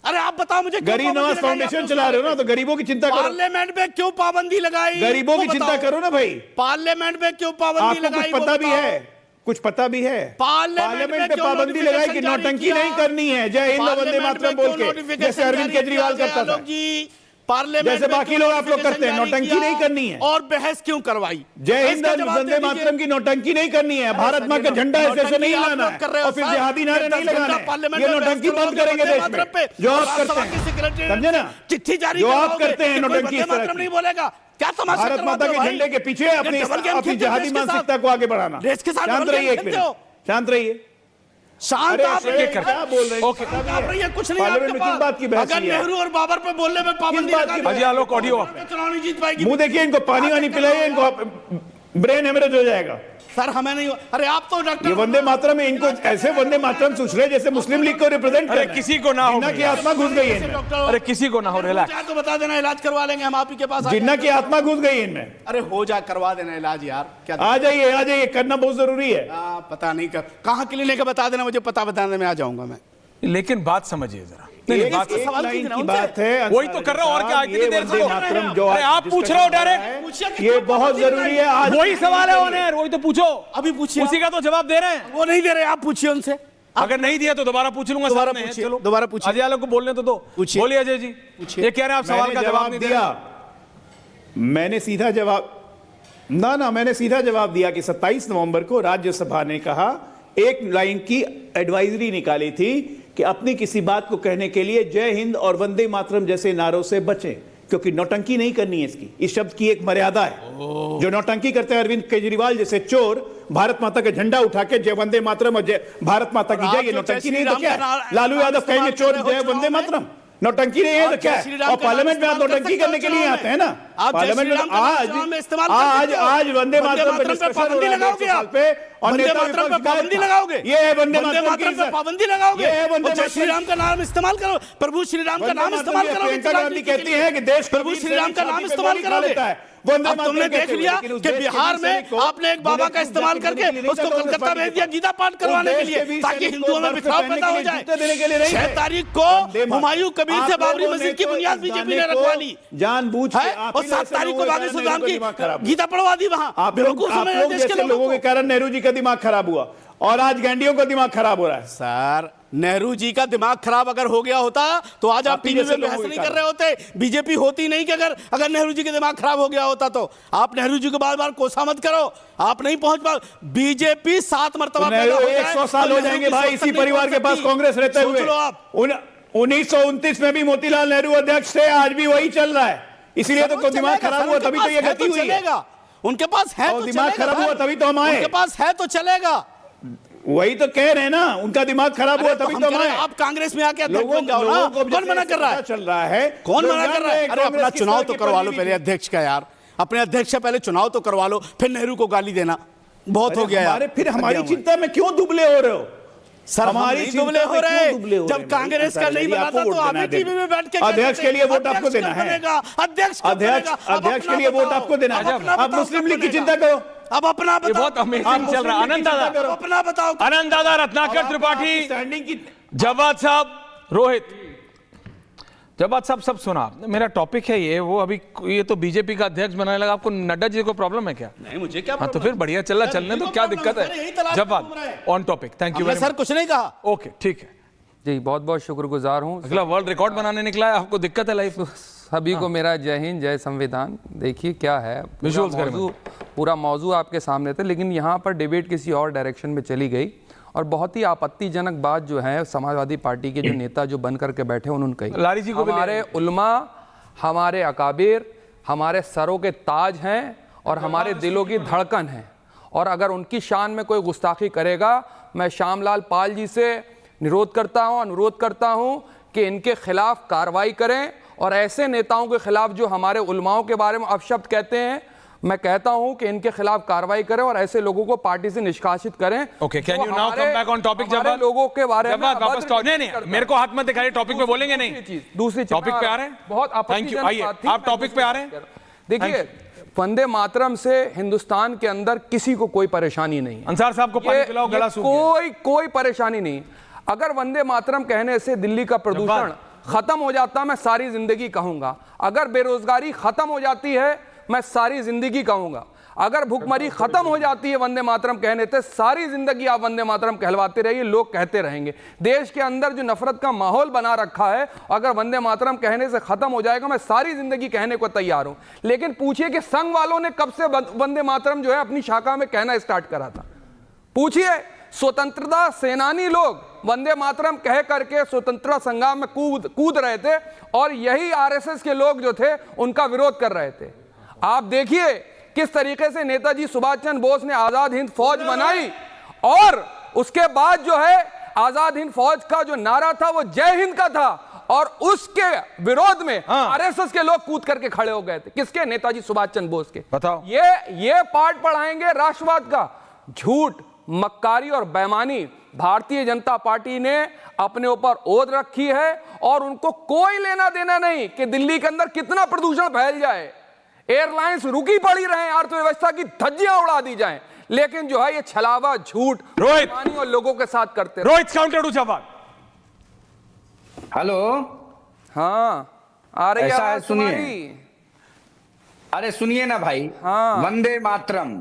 Speaker 10: अरे आप बताओ मुझे,
Speaker 12: गरीब नवाज फाउंडेशन चला रहे हो ना, तो गरीबों की चिंता करो।
Speaker 10: पार्लियामेंट में क्यों पाबंदी लगाई?
Speaker 12: गरीबों की चिंता करो ना भाई।
Speaker 10: पार्लियामेंट में क्यों पाबंदी लगाई?
Speaker 12: पता भी है, कुछ पता भी है। पार्लियामेंट पे पाबंदी लगाई कि नौटंकी नहीं करनी है, जय हिंद वंदे मातरम बोल के, जैसे अरविंद केजरीवाल करता था, जैसे बाकी लोग आप लोग करते हैं। नौटंकी नहीं करनी है।
Speaker 10: और बहस क्यों करवाई?
Speaker 12: जय हिंद वंदे मातरम की नौटंकी नहीं करनी है। भारत मां का झंडा ऐसे नहीं लाना है और फिर जिहादी नारे नहीं लगाना है। ये नौटंकी बंद करेंगे देश में, जो आप करते हैं, समझे ना?
Speaker 10: चिट्ठी जारी
Speaker 12: जो आप करते हैं नौटंकी
Speaker 10: नहीं बोलेगा क्या? तमाशा
Speaker 12: भारत माता के झंडे के पीछे अपनी जिहादी मानसिकता को आगे बढ़ाना। शांत रहिए, शांत रहिए।
Speaker 10: शांत आप
Speaker 12: क्या बोल रहे हैं?
Speaker 10: कुछ नहीं आपके पास। अगर नेहरू और बाबर पे बोलने में पाबंदी चुनाव नहीं जीत पाएगी।
Speaker 12: मुंह देखिए, इनको पानी वानी पिलाइए, इनको ब्रेन हेमरेज हो जाएगा।
Speaker 10: सर हमें नहीं, अरे आप तो डॉक्टर,
Speaker 12: ये वंदे मातरम में इनको ऐसे वंदे मातरम सोच रहे जैसे मुस्लिम लीग को रिप्रेजेंट कर रहे हैं।
Speaker 4: किसी को ना हो,
Speaker 12: जिन्ना की आत्मा घुस गई है इनमें।
Speaker 4: अरे किसी को ना हो, रिलैक्स।
Speaker 10: तो बता देना, इलाज करवा लेंगे हम आप ही के पास।
Speaker 12: जिन्ना की आत्मा घुस गई इनमें।
Speaker 10: अरे हो जा, करवा देना इलाज यार। क्या
Speaker 12: आ जाइए, करना बहुत जरूरी है।
Speaker 10: पता नहीं कहाँ क्लिनिक है, बता देना मुझे, पता बताने में आ जाऊंगा मैं।
Speaker 4: लेकिन बात समझिए जरा,
Speaker 12: की बात है,
Speaker 4: वही तो कर रहा हूं। और क्या इतनी देर से
Speaker 12: मातरम जो
Speaker 4: अरे आप पूछ रहे हो डायरेक्ट,
Speaker 12: ये बहुत जरूरी है। आज
Speaker 4: वही सवाल है ऑनर, वही तो पूछो।
Speaker 10: अभी पूछिए,
Speaker 4: उसी का तो जवाब दे रहे हैं।
Speaker 10: वो नहीं दे रहे, आप पूछिए उनसे।
Speaker 4: अगर नहीं दिया तो दोबारा पूछ लूंगा।
Speaker 10: दोबारा पूछिए, दोबारा पूछिए।
Speaker 4: अजय आलम को बोलने तो दो। बोलिए अजय जी, ये कह रहे हैं आप सवाल का जवाब नहीं दिया।
Speaker 12: मैंने सीधा जवाब मैंने सीधा जवाब दिया कि 27 नवंबर को राज्यसभा ने कहा, एक लाइन की एडवाइजरी निकाली थी कि अपनी किसी बात को कहने के लिए जय हिंद और वंदे मातरम जैसे नारों से बचें, क्योंकि नौटंकी नहीं करनी है। इस शब्द की एक मर्यादा है। जो नौटंकी करते हैं अरविंद केजरीवाल जैसे चोर, भारत माता का झंडा उठा के जय वंदे मातरम और जय भारत माता की जय, ये नौटंकी नहीं तो क्या? लालू यादव कहेंगे चोर जय वंदे मातरम, नौटंकी नहीं है तो क्या है? और पार्लियामेंट में आप नौटंकी करने के लिए आते हैं ना। पार्लियामेंट में आज वंदे मातरम पे
Speaker 10: पाबंदी लगाओगे आप, और वंदे मातरम पे पाबंदी लगाओगे।
Speaker 12: ये है वंदे मातरम
Speaker 10: पे पाबंदी लगाओगे।
Speaker 12: ये है वंदे
Speaker 10: मातरम, श्री राम का नाम इस्तेमाल करो, प्रभु श्री राम का नाम इस्तेमाल करोगे।
Speaker 12: प्रियंका गांधी कहती है कि देश
Speaker 10: प्रभु श्री राम का नाम इस्तेमाल करोगे। अब तुमने देख लिया कि बिहार में आपने एक बाबा का इस्तेमाल करके उसको कलकत्ता भेज दिया गीता पाठ करवाने के लिए, ताकि हिंदुओं में बिखराव पैदा हो जाए। 6 तारीख को हुमायूं कबीर से बाबरी मस्जिद की बुनियाद बीजेपी ने रखवा ली
Speaker 12: जानबूझ के,
Speaker 10: और 7 तारीख को बागी सुल्तान की गीता पढ़वा दी वहां।
Speaker 12: आप लोग जैसे लोगों के कारण नेहरू जी का दिमाग खराब हुआ और आज गांडियों का दिमाग खराब हो रहा है।
Speaker 10: सर नेहरू जी का दिमाग खराब अगर हो गया होता तो आज आप टीवी में बहस नहीं कर रहे होते, बीजेपी होती नहीं। कि अगर नेहरू जी का दिमाग खराब हो गया होता तो आप नेहरू जी को बार बार कोसा मत करो, आप नहीं पहुंच पा। बीजेपी 7 मरतबा
Speaker 12: 100 साल हो जाएंगे भाई इसी परिवार के पास कांग्रेस रहते हुए। 1929 में भी मोतीलाल नेहरू अध्यक्ष थे, आज भी वही चल रहा है। इसीलिए तो दिमाग खराब हुआ, तभी तो ये गति हुई है।
Speaker 10: उनके पास है तो
Speaker 12: दिमाग खराब हुआ तभी तो हम आए।
Speaker 10: उनके पास है तो चलेगा।
Speaker 12: वही तो कह रहे हैं ना, उनका दिमाग खराब हुआ तभी तो हम आए।
Speaker 10: आप कांग्रेस में आके अध्यक्ष बन जाओ ना। कौन मना कर रहा है?
Speaker 12: चल रहा है,
Speaker 10: कौन मना कर रहा है? अरे अपना चुनाव तो करवा लो पहले अध्यक्ष का यार, अपने अध्यक्ष से पहले चुनाव तो करवा लो, फिर नेहरू को गाली देना बहुत हो गया यार।
Speaker 12: फिर हमारी चिंता में क्यों दुबले हो रहे हो?
Speaker 10: सर हमारी दुबले हो रहे। जब कांग्रेस का नहीं बना था तो आप टीवी में बैठ के
Speaker 12: अध्यक्ष के लिए वोट आपको देना है।
Speaker 10: अध्यक्ष
Speaker 12: के लिए वोट आपको देना है। आप मुस्लिम लीग की चिंता करो।
Speaker 10: अब अपना बताओ।
Speaker 4: बहुत अमेजिंग चल रहा है। आनंद दादा,
Speaker 10: अपना बताओ।
Speaker 4: आनंद दादा, रत्नाकर त्रिपाठी,
Speaker 12: स्टैंडिंग की
Speaker 4: जवाद साहब, रोहित, जवाद साहब सब सुना। मेरा टॉपिक है ये, वो अभी ये तो बीजेपी का अध्यक्ष बनाने लगा, आपको नड्डा जी को प्रॉब्लम है क्या?
Speaker 10: नहीं मुझे क्या।
Speaker 4: हाँ तो फिर बढ़िया चल रहा, चलने तो क्या दिक्कत है? Jawad on topic. Thank you
Speaker 10: sir, कुछ नहीं कहा।
Speaker 4: ओके ठीक है
Speaker 13: जी, बहुत बहुत शुक्रगुजार हूँ।
Speaker 4: अगला वर्ल्ड रिकॉर्ड बनाने निकला है, आपको दिक्कत है लाइफ?
Speaker 13: सभी को मेरा जय हिंद, जय संविधान। देखिए क्या है, पूरा मौजू आपके सामने थे, लेकिन यहाँ पर डिबेट किसी और डायरेक्शन में चली गई और बहुत ही आपत्तिजनक बात जो है समाजवादी पार्टी के जो नेता जो बन करके बैठे उन्होंने कही।
Speaker 4: लारी जी को
Speaker 13: हमारे उलमा, हमारे अकाबिर, हमारे सरों के ताज हैं और हमारे दिलों की धड़कन है, और अगर उनकी शान में कोई गुस्ताखी करेगा, मैं श्यामलाल पाल जी से अनुरोध करता हूं कि इनके खिलाफ कार्रवाई करें, और ऐसे नेताओं के खिलाफ जो हमारे उलमाओं के बारे में अपशब्द कहते हैं, मैं कहता हूं कि इनके खिलाफ कार्रवाई करें और ऐसे लोगों को पार्टी से निष्कासित करें।
Speaker 4: Okay, can you now come back on topic? जब
Speaker 13: लोगों के बारे में
Speaker 4: वापस नहीं, मेरे को हाथ मत दिखाइए, टॉपिक पे बोलेंगे नहीं।
Speaker 13: दूसरी
Speaker 4: टॉपिक पे आ रहे हैं,
Speaker 13: बहुत
Speaker 4: थैंक यू। आइए, आप टॉपिक पे आ रहे हैं।
Speaker 13: देखिए, वंदे मातरम से हिंदुस्तान के अंदर किसी को कोई परेशानी नहीं।
Speaker 4: अंसार साहब को पानी पिलाओ, गला सूख गया।
Speaker 13: कोई परेशानी नहीं। अगर वंदे मातरम कहने से दिल्ली का प्रदूषण खत्म हो जाता, मैं सारी जिंदगी कहूंगा। अगर बेरोजगारी खत्म हो जाती है, मैं सारी जिंदगी कहूंगा। अगर भूखमरी खत्म हो जाती है वंदे मातरम कहने से, सारी जिंदगी आप वंदे मातरम कहलवाते रहिए, लोग कहते रहेंगे। देश के अंदर जो नफरत का माहौल बना रखा है, अगर वंदे मातरम कहने से खत्म हो जाएगा, मैं सारी जिंदगी कहने को तैयार हूं। लेकिन पूछिए कि संघ वालों ने कब से वंदे मातरम जो है अपनी शाखा में कहना स्टार्ट करा था? पूछिए, स्वतंत्रता सेनानी लोग वंदे मातरम कह करके स्वतंत्रता संग्राम में कूद रहे थे, और यही आरएसएस के लोग जो थे उनका विरोध कर रहे थे। आप देखिए किस तरीके से नेताजी सुभाष चंद्र बोस ने आजाद हिंद फौज बनाई, और उसके बाद जो है आजाद हिंद फौज का जो नारा था वो जय हिंद का था, और उसके विरोध में आरएसएस के लोग कूद करके खड़े हो गए थे। किसके? नेताजी सुभाष चंद्र बोस के।
Speaker 4: बताओ,
Speaker 13: ये पाठ पढ़ाएंगे राष्ट्रवाद का? झूठ, मक्कारी और बेईमानी भारतीय जनता पार्टी ने अपने ऊपर ओढ़ रखी है, और उनको कोई लेना देना नहीं कि दिल्ली के अंदर कितना प्रदूषण फैल जाए, एयरलाइंस रुकी पड़ी रहे, अर्थव्यवस्था की धज्जियां उड़ा दी जाएं, लेकिन जो है ये छलावा, झूठ, बेईमानी और लोगों के साथ करते।
Speaker 4: रोहित काउंटर टू जवाब।
Speaker 14: हेलो,
Speaker 13: हाँ आ रही
Speaker 14: ऐसा
Speaker 13: है,
Speaker 14: सुनिए। अरे सुनिए ना भाई,
Speaker 13: हाँ।
Speaker 14: Vande Mataram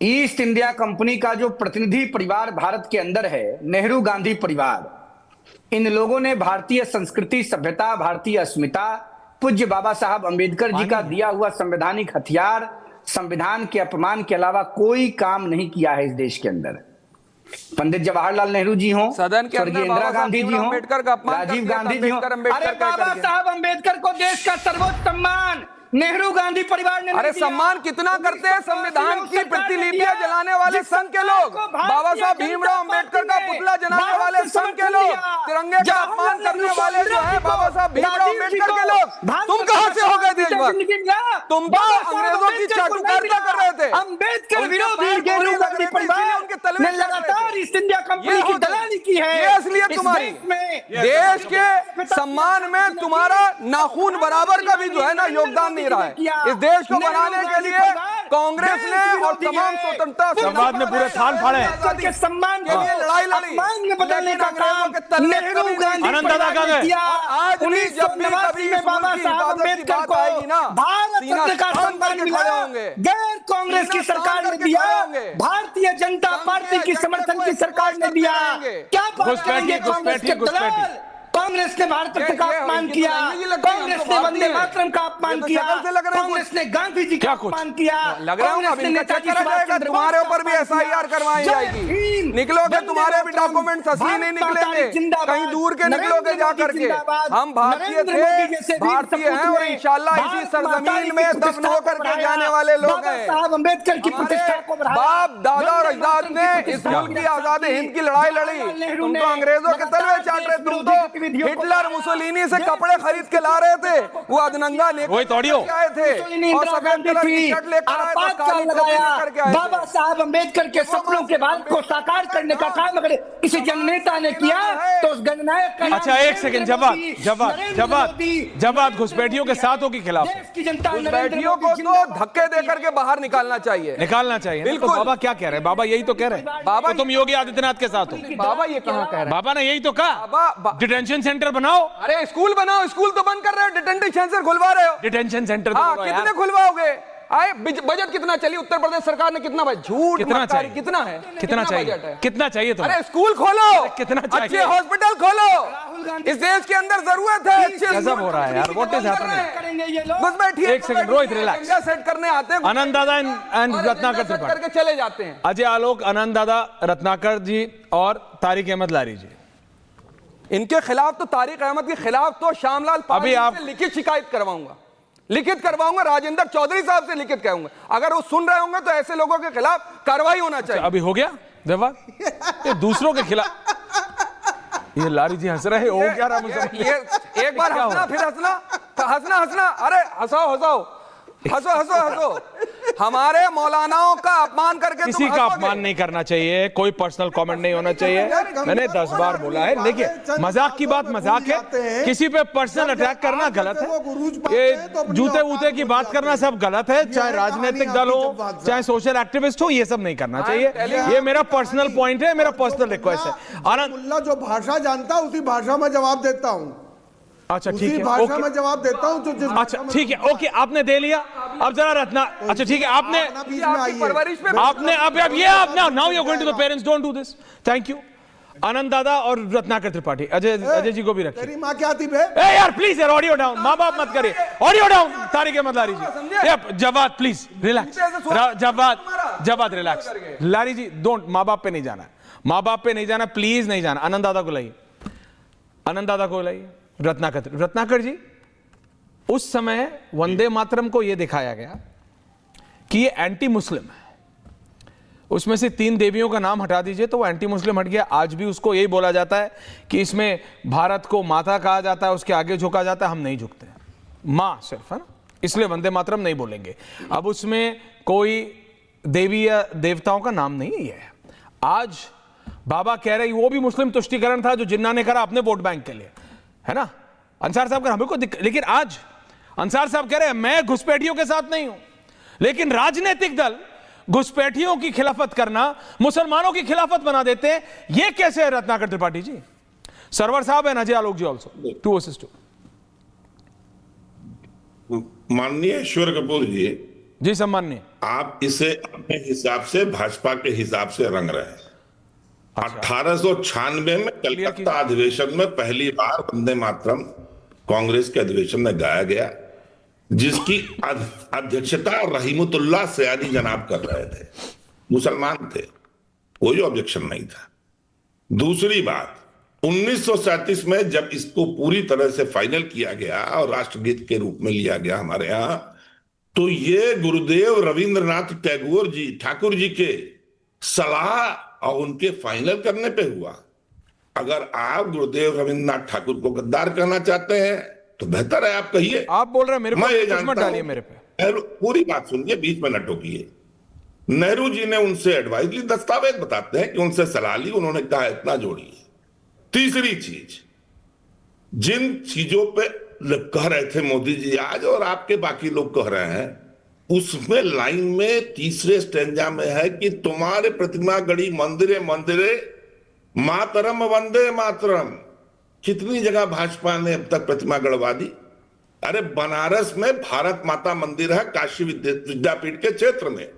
Speaker 14: east India company का जो प्रतिनिधि परिवार भारत के अंदर है, नेहरू गांधी परिवार, इन लोगों ने भारतीय संस्कृति, सभ्यता, भारतीय अस्मिता, पूज्य बाबा साहब अंबेडकर जी का दिया हुआ संवैधानिक हथियार, संविधान के अपमान के अलावा कोई काम नहीं किया है इस देश के अंदर। पंडित जवाहरलाल नेहरू जी हों, स्वर्गीय इंदिरा गांधी जी हों, राजीव गांधी जी हों, अरे बाबा साहब अंबेडकर को देश का सर्वोच्च सम्मान नेहरू गांधी परिवार ने
Speaker 13: अरे सम्मान कितना करते हैं संविधान की प्रतिलिपियां जलाने वाले संघ के लोग, बाबा साहब भीमराव अंबेडकर का पुतला जलाने वाले संघ के लोग, तिरंगे का अपमान करने वाले जो है बाबा साहब भीमराव अंबेडकर के लोग, तुम कहां से हो गए देशभक्त? तुम तो अंग्रेजों की चाटुकारिता कर रहे थे।
Speaker 14: अंबेडकर विरोधी नेहरू गांधी परिवार ने लगातार ईस्ट इंडिया कंपनी की दलाली की है।
Speaker 13: ये असलियत तुम्हारी, देश के सम्मान में तुम्हारा नाखून बराबर का भी जो है ना योगदान रहा है। इस देश को बनाने के लिए कांग्रेस ने और तमाम स्वतंत्रता
Speaker 4: समाज ने पूरे थान फाड़े
Speaker 14: के सम्मान के लिए लड़ाई लड़ी, बदलने का काम नेहरू गांधी किया।
Speaker 13: आज भी जब भी कभी
Speaker 14: बाबा साहब अम्बेडकर को भारत रत्न का सम्मान मिला, गैर कांग्रेस की सरकार ने दिया, भारतीय जनता पार्टी की समर्थन की सरकार ने दिया। क्या बात करेंगे कांग्रेस के दलाल? कांग्रेस ने भारत रत्न का अपमान किया, कांग्रेस ने वंदे मातरम का अपमान किया, कांग्रेस ने गांधी जी का अपमान किया,
Speaker 13: लग रहा है नेताजी जाएगा, तुम्हारे ऊपर भी SIR करवाई जाएगी, निकलोगे तुम्हारे भी डॉक्यूमेंट असली नहीं निकलेंगे, कहीं दूर के निकलोगे जाकर के। हम भारतीय थे, भारतीय हैं और इंशाल्लाह इसी सरजमीन में दफन होकर के जाने वाले लोग हैं।
Speaker 14: साहब अम्बेडकर की प्रतिष्ठा को
Speaker 13: बाप दादा और अजदाद ने इस मुल्क की आजादी हिंद की लड़ाई लड़ी, तुम तो अंग्रेजों के तलवे चाट रहे, तुम तो हिटलर मुसोलिनी से कपड़े खरीद के ला रहे थे, वो अदनंगा आए थे और सफेद कलर की शर्ट लेकर आए थे, काली टोपी लेकर के आए थे।
Speaker 14: बाबा साहब अम्बेडकर के सपनों के भारत को साकार करने का काम अगर किसी जननेता ने किया तो उस जननायक का
Speaker 4: अच्छा एक सेकंड, जवाब घुसपैठियों के साथों के खिलाफ,
Speaker 13: घुसपैठियों को तो धक्के देकर के बाहर निकालना चाहिए
Speaker 4: बिल्कुल। तो बाबा क्या कह रहे हैं? बाबा यही तो कह रहे हैं, बाबा तुम योगी आदित्यनाथ के साथ हो।
Speaker 13: बाबा ये कहाँ कह रहे हैं?
Speaker 4: बाबा ने यही तो कहा, डिटेंशन सेंटर बनाओ।
Speaker 13: अरे स्कूल बनाओ, स्कूल तो बंद कर रहे हो, डिटेंशन सेंटर खुलवा रहे हो।
Speaker 4: डिटेंशन सेंटर
Speaker 13: कितने खुलवाओगे? आए बजट कितना चाहिए उत्तर प्रदेश सरकार ने? कितना? झूठ कितना चाहिए? कितना है?
Speaker 4: कितना चाहिए? कितना चाहिए?
Speaker 13: अरे स्कूल खोलो,
Speaker 4: कितना चाहिए?
Speaker 13: अच्छे हॉस्पिटल खोलो, इस देश के अंदर जरूरत है।
Speaker 4: गजब हो रहा है यार, व्हाट इज हैपनिंग?
Speaker 13: बस बैठिए
Speaker 4: एक सेकंड, रोहित रिलैक्स।
Speaker 13: सेट करने आते हैं
Speaker 4: आनंद दादा एंड रत्नाकर त्रिपाठी
Speaker 13: करके चले जाते हैं।
Speaker 4: अजय आलोक, आनंद दादा, रत्नाकर जी और तारिक अहमद लारी जी,
Speaker 13: इनके खिलाफ तो तारिक अहमद के खिलाफ तो श्यामलाल
Speaker 4: अभी आप
Speaker 13: लिखित शिकायत करवाऊंगा, राजेंद्र चौधरी साहब से लिखित कहूंगा। अगर वो सुन रहे होंगे तो ऐसे लोगों के खिलाफ कार्रवाई होना चाहिए।
Speaker 4: अभी हो गया देवा, ये दूसरों के खिलाफ। ये लारी जी हंस रहे हो क्या?
Speaker 13: ये एक बार हंसना, फिर हंसना, अरे हंसो। हमारे मौलानाओं का अपमान करके
Speaker 4: किसी का अपमान नहीं करना चाहिए, कोई पर्सनल कमेंट नहीं होना चाहिए। मैंने 10 बार बोला है, लेकिन मजाक की बात मजाक है, किसी पे पर्सनल अटैक करना गलत है। ये जूते वूते की बात करना सब गलत है, चाहे राजनीतिक दल हो, चाहे सोशल एक्टिविस्ट हो, ये सब नहीं करना चाहिए। ये मेरा पर्सनल पॉइंट है, मेरा पर्सनल रिक्वेस्ट है।
Speaker 7: आनंद जो भाषा जानता है उसी भाषा में जवाब देता हूँ।
Speaker 4: अच्छा ठीक है,
Speaker 7: भाषा में जवाब देता हूं तो
Speaker 4: अच्छा ठीक है, ओके, आपने दे लिया। अब जरा रत्ना, अच्छा ठीक है, आपने अब ये आप now you are going to the parents, don't do this, thank you. Anand दादा और रत्नाकर त्रिपाठी, अजय जी को भी रखिए।
Speaker 7: तेरी मां क्या थी बे?
Speaker 4: ए यार प्लीज यार, ऑडियो डाउन, माँ बाप मत करिए, audio down. Tariq Ahmad Lari ji, Jawad please relax, Jawad relax. Lari ji don't, माँ बाप पे नहीं जाना, माँ बाप पे नहीं जाना, प्लीज नहीं जाना। आनंद दादा को लाइए, आनंद दादा को लाइए। रत्नाकर जी, उस समय वंदे मातरम को यह दिखाया गया कि ये एंटी मुस्लिम है, उसमें से 3 देवियों का नाम हटा दीजिए तो वो एंटी मुस्लिम हट गया। आज भी उसको यही बोला जाता है कि इसमें भारत को माता कहा जाता है, उसके आगे झुका जाता है। हम नहीं झुकते, मां सिर्फ, है ना, इसलिए वंदे मातरम नहीं बोलेंगे। अब उसमें कोई देवी या देवताओं का नाम नहीं है। आज बाबा कह रहे वो भी मुस्लिम तुष्टीकरण था जो जिन्ना ने करा अपने वोट बैंक के लिए, है ना। अंसार साहब का हमको, लेकिन आज अंसार साहब कह रहे हैं मैं घुसपैठियों के साथ नहीं हूं, लेकिन राजनीतिक दल घुसपैठियों की खिलाफत करना मुसलमानों की खिलाफत बना देते हैं। यह कैसे है रत्नाकर त्रिपाठी जी? सरवर साहब है, अजय आलोक जी ऑल्सो 2 वर्सेस 2।
Speaker 15: माननीय ईश्वर कपूर जी
Speaker 4: सम्माननीय,
Speaker 15: आप इसे अपने हिसाब से भाजपा के हिसाब से रंग रहे हैं। 1896 में कलकत्ता अधिवेशन में पहली बार वंदे मातरम कांग्रेस के अधिवेशन में गाया गया, जिसकी अध्यक्षता रहीमतुल्लाह सयानी जनाब कर रहे थे, मुसलमान थे, कोई ऑब्जेक्शन नहीं था। दूसरी बात, 1937 में जब इसको पूरी तरह से फाइनल किया गया और राष्ट्रगीत के रूप में लिया गया हमारे यहां, तो ये गुरुदेव रविंद्रनाथ ठाकुर जी के सलाह और उनके फाइनल करने पे हुआ। अगर आप गुरुदेव रविंद्रनाथ ठाकुर को गद्दार कहना चाहते हैं तो बेहतर है आप कहिए।
Speaker 4: आप बोल रहे हैं मेरे को,
Speaker 15: मैं ये जानता
Speaker 4: डालिए मेरे पे।
Speaker 15: पूरी बात सुनिए, बीच में न टोकिए। नेहरू जी ने उनसे एडवाइस ली, दस्तावेज बताते हैं कि उनसे सलाह ली, उन्होंने कहा इतना जोड़िए। तीसरी चीज, जिन चीजों पे कह रहे थे मोदी जी आज और आपके बाकी लोग कह रहे हैं, उसमें लाइन में तीसरे स्टेंजा में है कि तुम्हारे प्रतिमा गढ़ी मंदिरे मंदिरे मातरम वंदे मातरम। कितनी जगह भाजपा ने अब तक प्रतिमा गढ़वा दी? अरे बनारस में भारत माता मंदिर है, काशी विद्यापीठ के क्षेत्र में,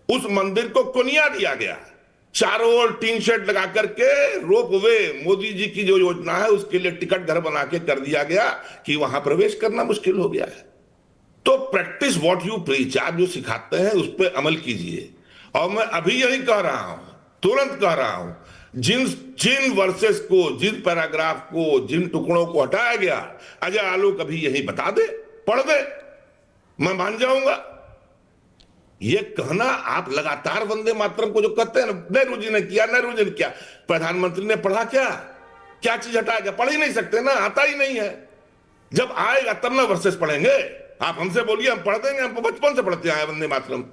Speaker 15: उस मंदिर को कुनिया दिया गया, चारों ओर टीन शेड लगा करके रोप वे, मोदी जी की जो योजना है उसके लिए टिकट घर बना के कर दिया गया कि वहां प्रवेश करना मुश्किल हो गया है। तो प्रैक्टिस व्हाट यू प्रीच, आप जो सिखाते हैं उस पर अमल कीजिए। और मैं अभी यही कह रहा हूं, तुरंत कह रहा हूं, जिन वर्सेस को, जिन पैराग्राफ को, जिन टुकड़ों को हटाया गया, अजय आलोक अभी यही बता दे, पढ़ दे, मैं मान जाऊंगा। ये कहना आप लगातार वंदे मातरम को जो कहते हैं, नेहरू जी ने किया, नेहरू जी ने किया, प्रधानमंत्री ने पढ़ा क्या चीज हटाया गया? पढ़ ही नहीं सकते ना, आता ही नहीं है। जब आएगा तब ना वर्सेस पढ़ेंगे। आप हमसे बोलिए, हम पढ़ देंगे, हमको बचपन से पढ़ते आए वंदे मातरम।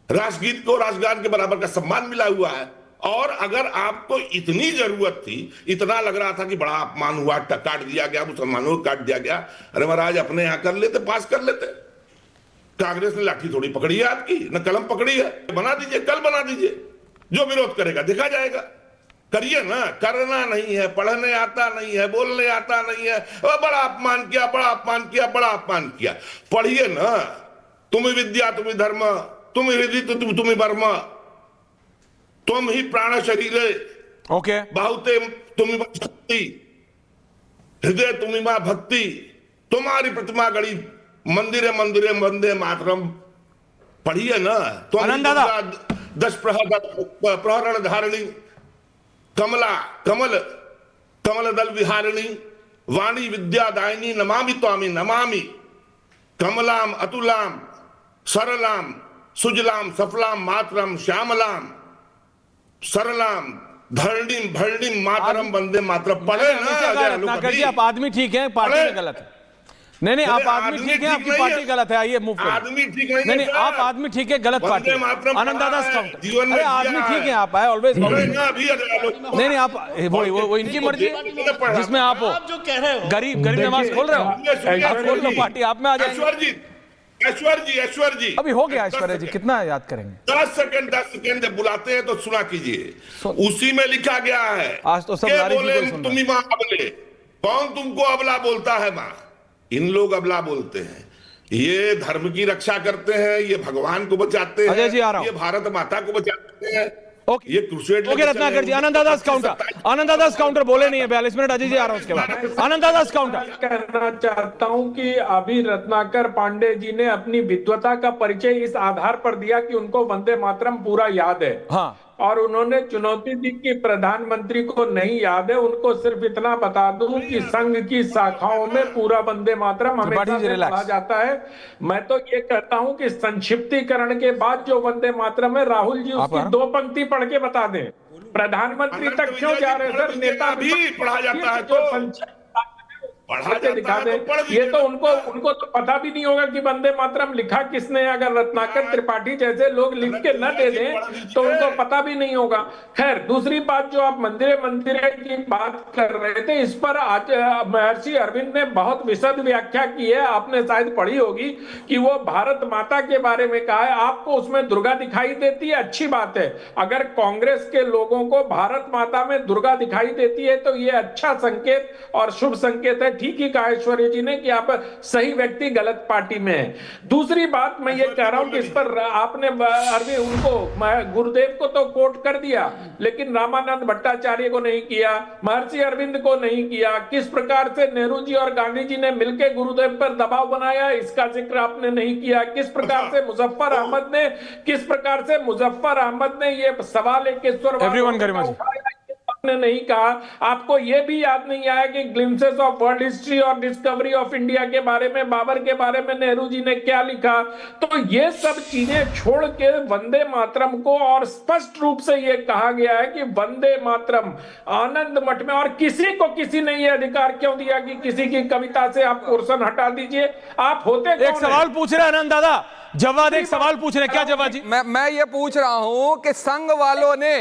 Speaker 15: राष्ट्रगीत को राष्ट्रगान के बराबर का सम्मान मिला हुआ है। और अगर आपको इतनी जरूरत थी, इतना लग रहा था कि बड़ा अपमान हुआ, काट दिया गया, मुसलमानों को काट दिया गया, अरे महाराज अपने यहां कर लेते, पास कर लेते। कांग्रेस ने लाठी थोड़ी पकड़ी है आपकी, न कलम पकड़ी है। बना दीजिए, कल बना दीजिए, जो विरोध करेगा देखा जाएगा। करिए ना, करना नहीं है, पढ़ने आता नहीं है, बोलने आता नहीं है, बड़ा अपमान किया, बड़ा अपमान किया, बड़ा अपमान किया। पढ़िए ना, तुम्हें विद्या तुम्हें धर्म, तुम्हें हृदय तुम्हें वर्म, तुम ही प्राण शरीरे,
Speaker 4: ओके,
Speaker 15: बहुते तुम्हें शक्ति, हृदय तुम्हें मां भक्ति, तुम्हारी प्रतिमा गढ़ी मंदिरे मंदिरे वंदे मातरम। पढ़िए ना। तो दश प्रहरण धारिणी, कमला कमल दल विहारिणी, वाणी विद्या दायिनी, नमामि त्वामि नमामि, कमलाम अतुलाम सरलाम सुजलाम सफलाम मातरम श्यामलाम सरलाम धरणीम भरणीम मातरम वंदे मातरम। पढ़े ना।
Speaker 4: आप आदमी ठीक है, पार्टी में गलत है। नहीं, आप आदमी ठीक है, आपकी पार्टी गलत है। आइए मूव करिए।
Speaker 15: आदमी ठीक
Speaker 4: नहीं, आप आदमी ठीक है, गलत पार्टी। आनंद दादा काउंटर। अरे आदमी ठीक है, आप आए ऑलवेज। नहीं, आप वो इनकी मर्जी, जिसमें आप हो।
Speaker 2: जो कह रहे हो,
Speaker 4: गरीब नवाज खोल रहे हो, आप खोल लो, पार्टी आप में आ जाएंगे।
Speaker 15: ऐश्वर्य जी
Speaker 4: अभी हो गया। ऐश्वर्या जी कितना याद करेंगे?
Speaker 15: 10 सेकंड जब बुलाते हैं तो सुना कीजिए। उसी में लिखा गया है,
Speaker 4: आज तो सब
Speaker 15: बोले तुम मां अबले। कौन तुमको अबला बोलता है? मां। इन लोग अबला बोलते हैं। ये धर्म की रक्षा करते हैं, ये भगवान को बचाते हैं, ये भारत माता को बचाते हैं। ये क्रूसेड।
Speaker 4: ओके रत्नाकर जी, आनंद दादा काउंटर बोले नहीं है। 42 मिनट अजय जी आ रहा हूं उसके बाद। आनंद दादा काउंटर।
Speaker 16: कहना चाहता हूं कि अभी रत्नाकर पांडे जी ने अपनी विद्वता का परिचय इस आधार पर दिया कि उनको वंदे मातरम पूरा याद है। हाँ। और उन्होंने चुनौती दी कि प्रधानमंत्री को नहीं याद है। उनको सिर्फ इतना बता दूं कि संघ की शाखाओं में पूरा वंदे मातरम हमेशा से पढ़ा जाता है। मैं तो ये कहता हूं कि संक्षिप्तीकरण के बाद जो वंदे मातरम है, राहुल जी उसकी 2 पंक्ति पढ़ के बता दें। प्रधानमंत्री तक क्यों जा रहे सर? नेता
Speaker 15: भी पढ़ा जाता है तो
Speaker 16: दिखा दे। ये तो उनको तो पता भी नहीं होगा कि वंदे मातरम लिखा किसने। अगर रत्नाकर त्रिपाठी जैसे लोग लिख के न दे दें तो उनको पता भी नहीं होगा। खैर, दूसरी बात जो आप मंदिरे की बात कर रहे थे, इस पर आज महर्षि अरविंद ने बहुत विशद व्याख्या की है। आपने शायद पढ़ी होगी कि वो भारत माता के बारे में कहा है। आपको उसमें दुर्गा दिखाई देती है, अच्छी बात है। अगर कांग्रेस के लोगों को भारत माता में दुर्गा दिखाई देती है तो ये अच्छा संकेत और शुभ संकेत है। ठीक ही कहा ऐश्वर्या जी ने कि आप सही व्यक्ति गलत पार्टी में है। दूसरी बात मैं ये कह रहा हूं कि इस पर आपने अरविंद उनको गुरुदेव को तो कोट कर दिया, लेकिन रामानंद भट्टाचार्य को नहीं किया, महर्षि अरविंद को नहीं किया। किस प्रकार से नेहरू जी और गांधी जी ने मिलकर गुरुदेव पर दबाव बनाया, इसका जिक्र आपने नहीं किया। किस प्रकार से मुजफ्फर अहमद ने ये सवाल एक ने नहीं कहा। आपको यह भी याद नहीं आया कि ग्लिम्सेस ऑफ वर्ल्ड हिस्ट्री और डिस्कवरी ऑफ इंडिया के बारे में, बाबर के बारे में नेहरू जी ने क्या लिखा। तो ये सब चीजें छोड़ के वंदे मातरम को, और स्पष्ट रूप से यह कहा गया है कि वंदे मातरम आनंद मठ में, और किसी को किसी ने यह अधिकार क्यों दिया कि किसी की कविता से आप पोर्शन हटा दीजिए? आप होते
Speaker 4: एक सवाल पूछ रहे आनंद दादा, जवाब एक सवाल पूछ रहे, क्या जवाब जी?
Speaker 13: मैं ये पूछ रहा हूं कि संघ वालों ने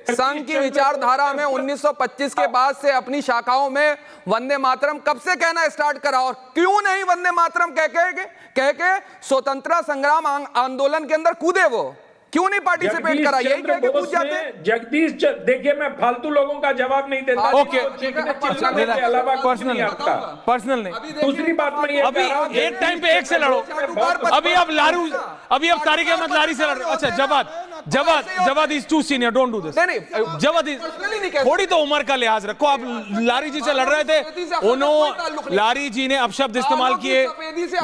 Speaker 13: संघ की विचारधारा में 1925 के बाद से अपनी शाखाओं में वंदे मातरम कब से कहना स्टार्ट करा, और क्यों नहीं वंदे मातरम कह के स्वतंत्रता संग्राम आंदोलन के अंदर कूदे? वो क्यों नहीं पार्टिसिपेट करा? यही कह के पूछ जाते।
Speaker 16: जगदीश देखिए, मैं फालतू लोगों का जवाब नहीं देता।
Speaker 4: ओके, पर्सनल नहीं।
Speaker 16: दूसरी बात मैं ये
Speaker 4: अभी एक टाइम पे एक से लड़ो। अभी अब तारिक अहमद लारी से लड़। अच्छा, Jawad is too senior, don't do this. Jawad थोड़ी तो उम्र का लिहाज रखो। आप लारी जी से लड़ रहे थे, उन्होंने लारी जी ने अपशब्द इस्तेमाल किए।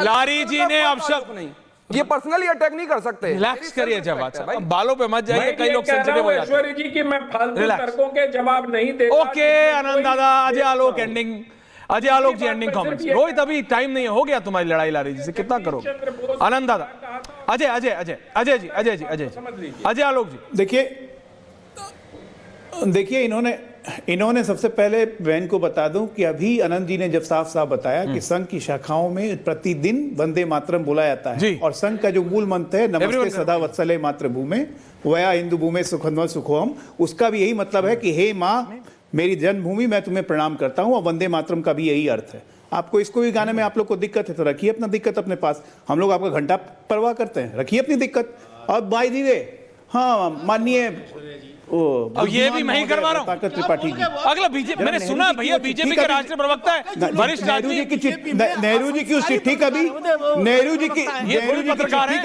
Speaker 4: लारी जी ने अपशब्द नहीं,
Speaker 13: ये पर्सनली अटैक नहीं कर सकते।
Speaker 4: रिलैक्स करिए जवाद साहब, बालों पे मत जाइए, कई लोग सेंसिटिव हो जाते हैं।
Speaker 16: ऐश्वर्या जी की मैं फालतू तर्कों के जवाब नहीं देता।
Speaker 4: ओके आनंद दादा, अजय आलोक एंडिंग, अजय आलोक जी एंडिंग कमेंट्स। रोहित अभी टाइम नहीं हो गया तुम्हारी लड़ाई लारी जी से, कितना करोगे? आनंद दादा, अजय आलोक जी।
Speaker 12: देखिए इन्होंने सबसे पहले बहन को बता दूं कि अभी आनंद जी ने जब साफ साफ बताया कि संघ की शाखाओं में प्रतिदिन वंदे मातरम बोला जाता है, और संघ का जो मूल मंत्र है नमस्ते सदा वत्सले मातृभूमे वया हिंदू भूमे सुखन्व सुखोम, उसका भी यही मतलब है कि हे माँ मेरी जन्मभूमि, मैं तुम्हें प्रणाम करता हूं। और वंदे मातरम का भी यही अर्थ है। आपको इसको भी गाने में आप लोग को दिक्कत है तो रखिए अपना दिक्कत अपने पास, हम लोग आपका घंटा परवाह करते हैं, रखिए अपनी दिक्कत। और बाय द वे, हाँ माननीय
Speaker 4: अब ये भी मैं ही करवा रहा हूँ
Speaker 12: त्रिपाठी जी।
Speaker 4: अगला बीजेपी, मैंने सुना भैया बीजेपी के राष्ट्रीय प्रवक्ता है वरिष्ठ
Speaker 12: नेहरू जी की उस चिट्ठी का भी नेहरू जी की चिट्ठी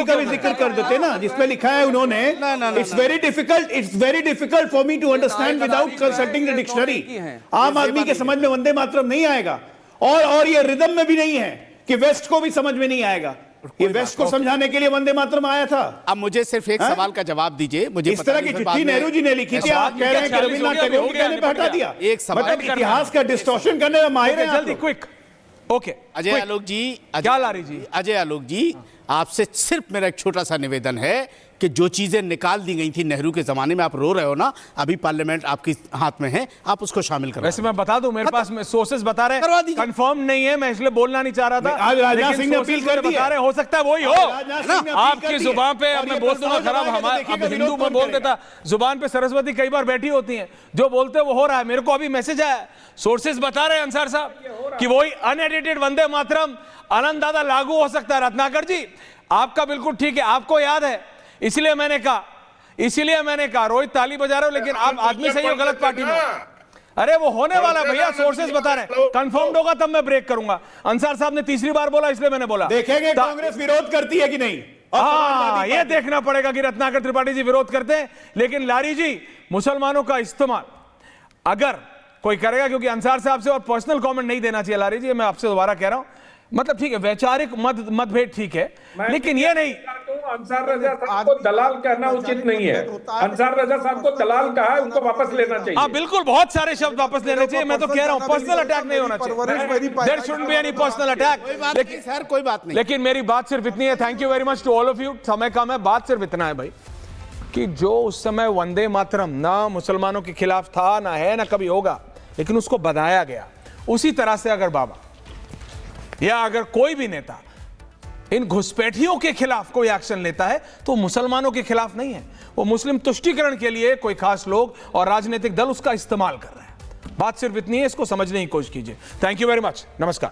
Speaker 12: का भी जिक्र कर देते ना, जिसमें लिखा है उन्होंने it's very difficult for me to understand without consulting the dictionary. आम आदमी के समझ में वंदे मातरम नहीं आएगा, और ये रिदम में भी नहीं है कि वेस्ट को भी समझ में नहीं आएगा। ये वेस्ट को समझाने के लिए वंदे मातरम आया था।
Speaker 10: अब मुझे सिर्फ एक सवाल का जवाब दीजिए। मुझे
Speaker 12: इस तरह की चिट्ठी नेहरू जी ने लिखी थी, आप कह रहे हैं कि रविन्द्रनाथ टैगोर के कहने पे हटा दिया।
Speaker 10: एक सवाल,
Speaker 12: मतलब इतिहास का डिस्टॉर्शन करने में माहिर हैं।
Speaker 4: जल्दी क्विक। ओके
Speaker 10: अजय आलोक जी,
Speaker 4: क्या लारी जी?
Speaker 10: अजय आलोक जी, आपसे सिर्फ मेरा एक छोटा सा निवेदन है कि जो चीजें निकाल दी गई थी नेहरू के जमाने में, आप रो रहे हो ना, अभी पार्लियामेंट आपके हाथ में है, आप उसको शामिल करो।
Speaker 4: वैसे मैं बता दूं, मेरे पास सोर्सेज बता रहे हैं, कंफर्म नहीं है, मैं इसलिए बोलना नहीं चाह रहा था।
Speaker 12: आज राजनाथ सिंह ने अपील कर दी है,
Speaker 4: बता रहे हो सकता है वही हो आपकी जुबान पे। मैं बोल दूंगा खराब, हमारे हिंदू में बोल देता, जुबान पे सरस्वती कई बार बैठी होती है, जो बोलते वो हो रहा है। मेरे को अभी मैसेज आया, सोर्सेज बता रहे हैं अंसार साहब कि वही अनएडिटेड वंदे मातरम आनंद दादा लागू हो सकता है। रत्नाकर जी आपका बिल्कुल ठीक है, आपको याद है, इसलिए मैंने कहा रोहित ताली बजा रहे हो, लेकिन आप आदमी सही हो गलत पार्टी में। अरे वो होने वाला है भैया, सोर्सेज बता रहे हैं, कंफर्म्ड होगा तब मैं ब्रेक करूंगा। अंसार साहब ने तीसरी बार बोला, इसलिए मैंने बोला।
Speaker 12: देखेंगे कांग्रेस विरोध करती है कि नहीं।
Speaker 4: हाँ, ये देखना पड़ेगा कि रत्नाकर त्रिपाठी जी विरोध करते हैं। लेकिन लारी जी, मुसलमानों का इस्तेमाल अगर कोई करेगा, क्योंकि अंसार साहब से और पर्सनल कमेंट नहीं देना चाहिए लारी जी, मैं आपसे दोबारा कह रहा हूं, मतलब ठीक है वैचारिक मतभेद ठीक है, लेकिन ये नहीं
Speaker 16: अंसार रजा साहब को दलाल कहना उचित नहीं है। अंसार रजा साहब को दलाल कहा है, उनको वापस लेना चाहिए।
Speaker 4: हाँ बिल्कुल, बहुत सारे शब्द वापस लेने चाहिए। मैं तो कह रहा हूँ पर्सनल अटैक नहीं होना चाहिए, there shouldn't be any personal attack.
Speaker 10: लेकिन सर कोई बात नहीं,
Speaker 4: लेकिन मेरी बात सिर्फ इतनी है, thank you very much to all of you, समय कम है, बात सिर्फ इतना है भाई कि जो उस समय वंदे मातरम ना मुसलमानों के खिलाफ था, ना है, ना कभी होगा, लेकिन उसको बनाया गया। उसी तरह से अगर बाबा या अगर कोई भी नेता इन घुसपैठियों के खिलाफ कोई एक्शन लेता है तो मुसलमानों के खिलाफ नहीं है, वो मुस्लिम तुष्टीकरण के लिए कोई खास लोग और राजनीतिक दल उसका इस्तेमाल कर रहे हैं। बात सिर्फ इतनी है, इसको समझने की कोशिश कीजिए। थैंक यू वेरी मच, नमस्कार।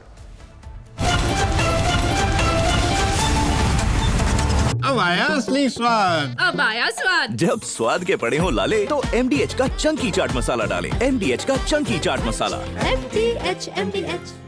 Speaker 17: अब आया असली स्वाद,
Speaker 18: अब आया स्वाद।
Speaker 19: जब स्वाद के पड़े हो लाले तो MDH का चंकी चाट मसाला डालें। MDH का चंकी चाट मसाला।
Speaker 18: MDH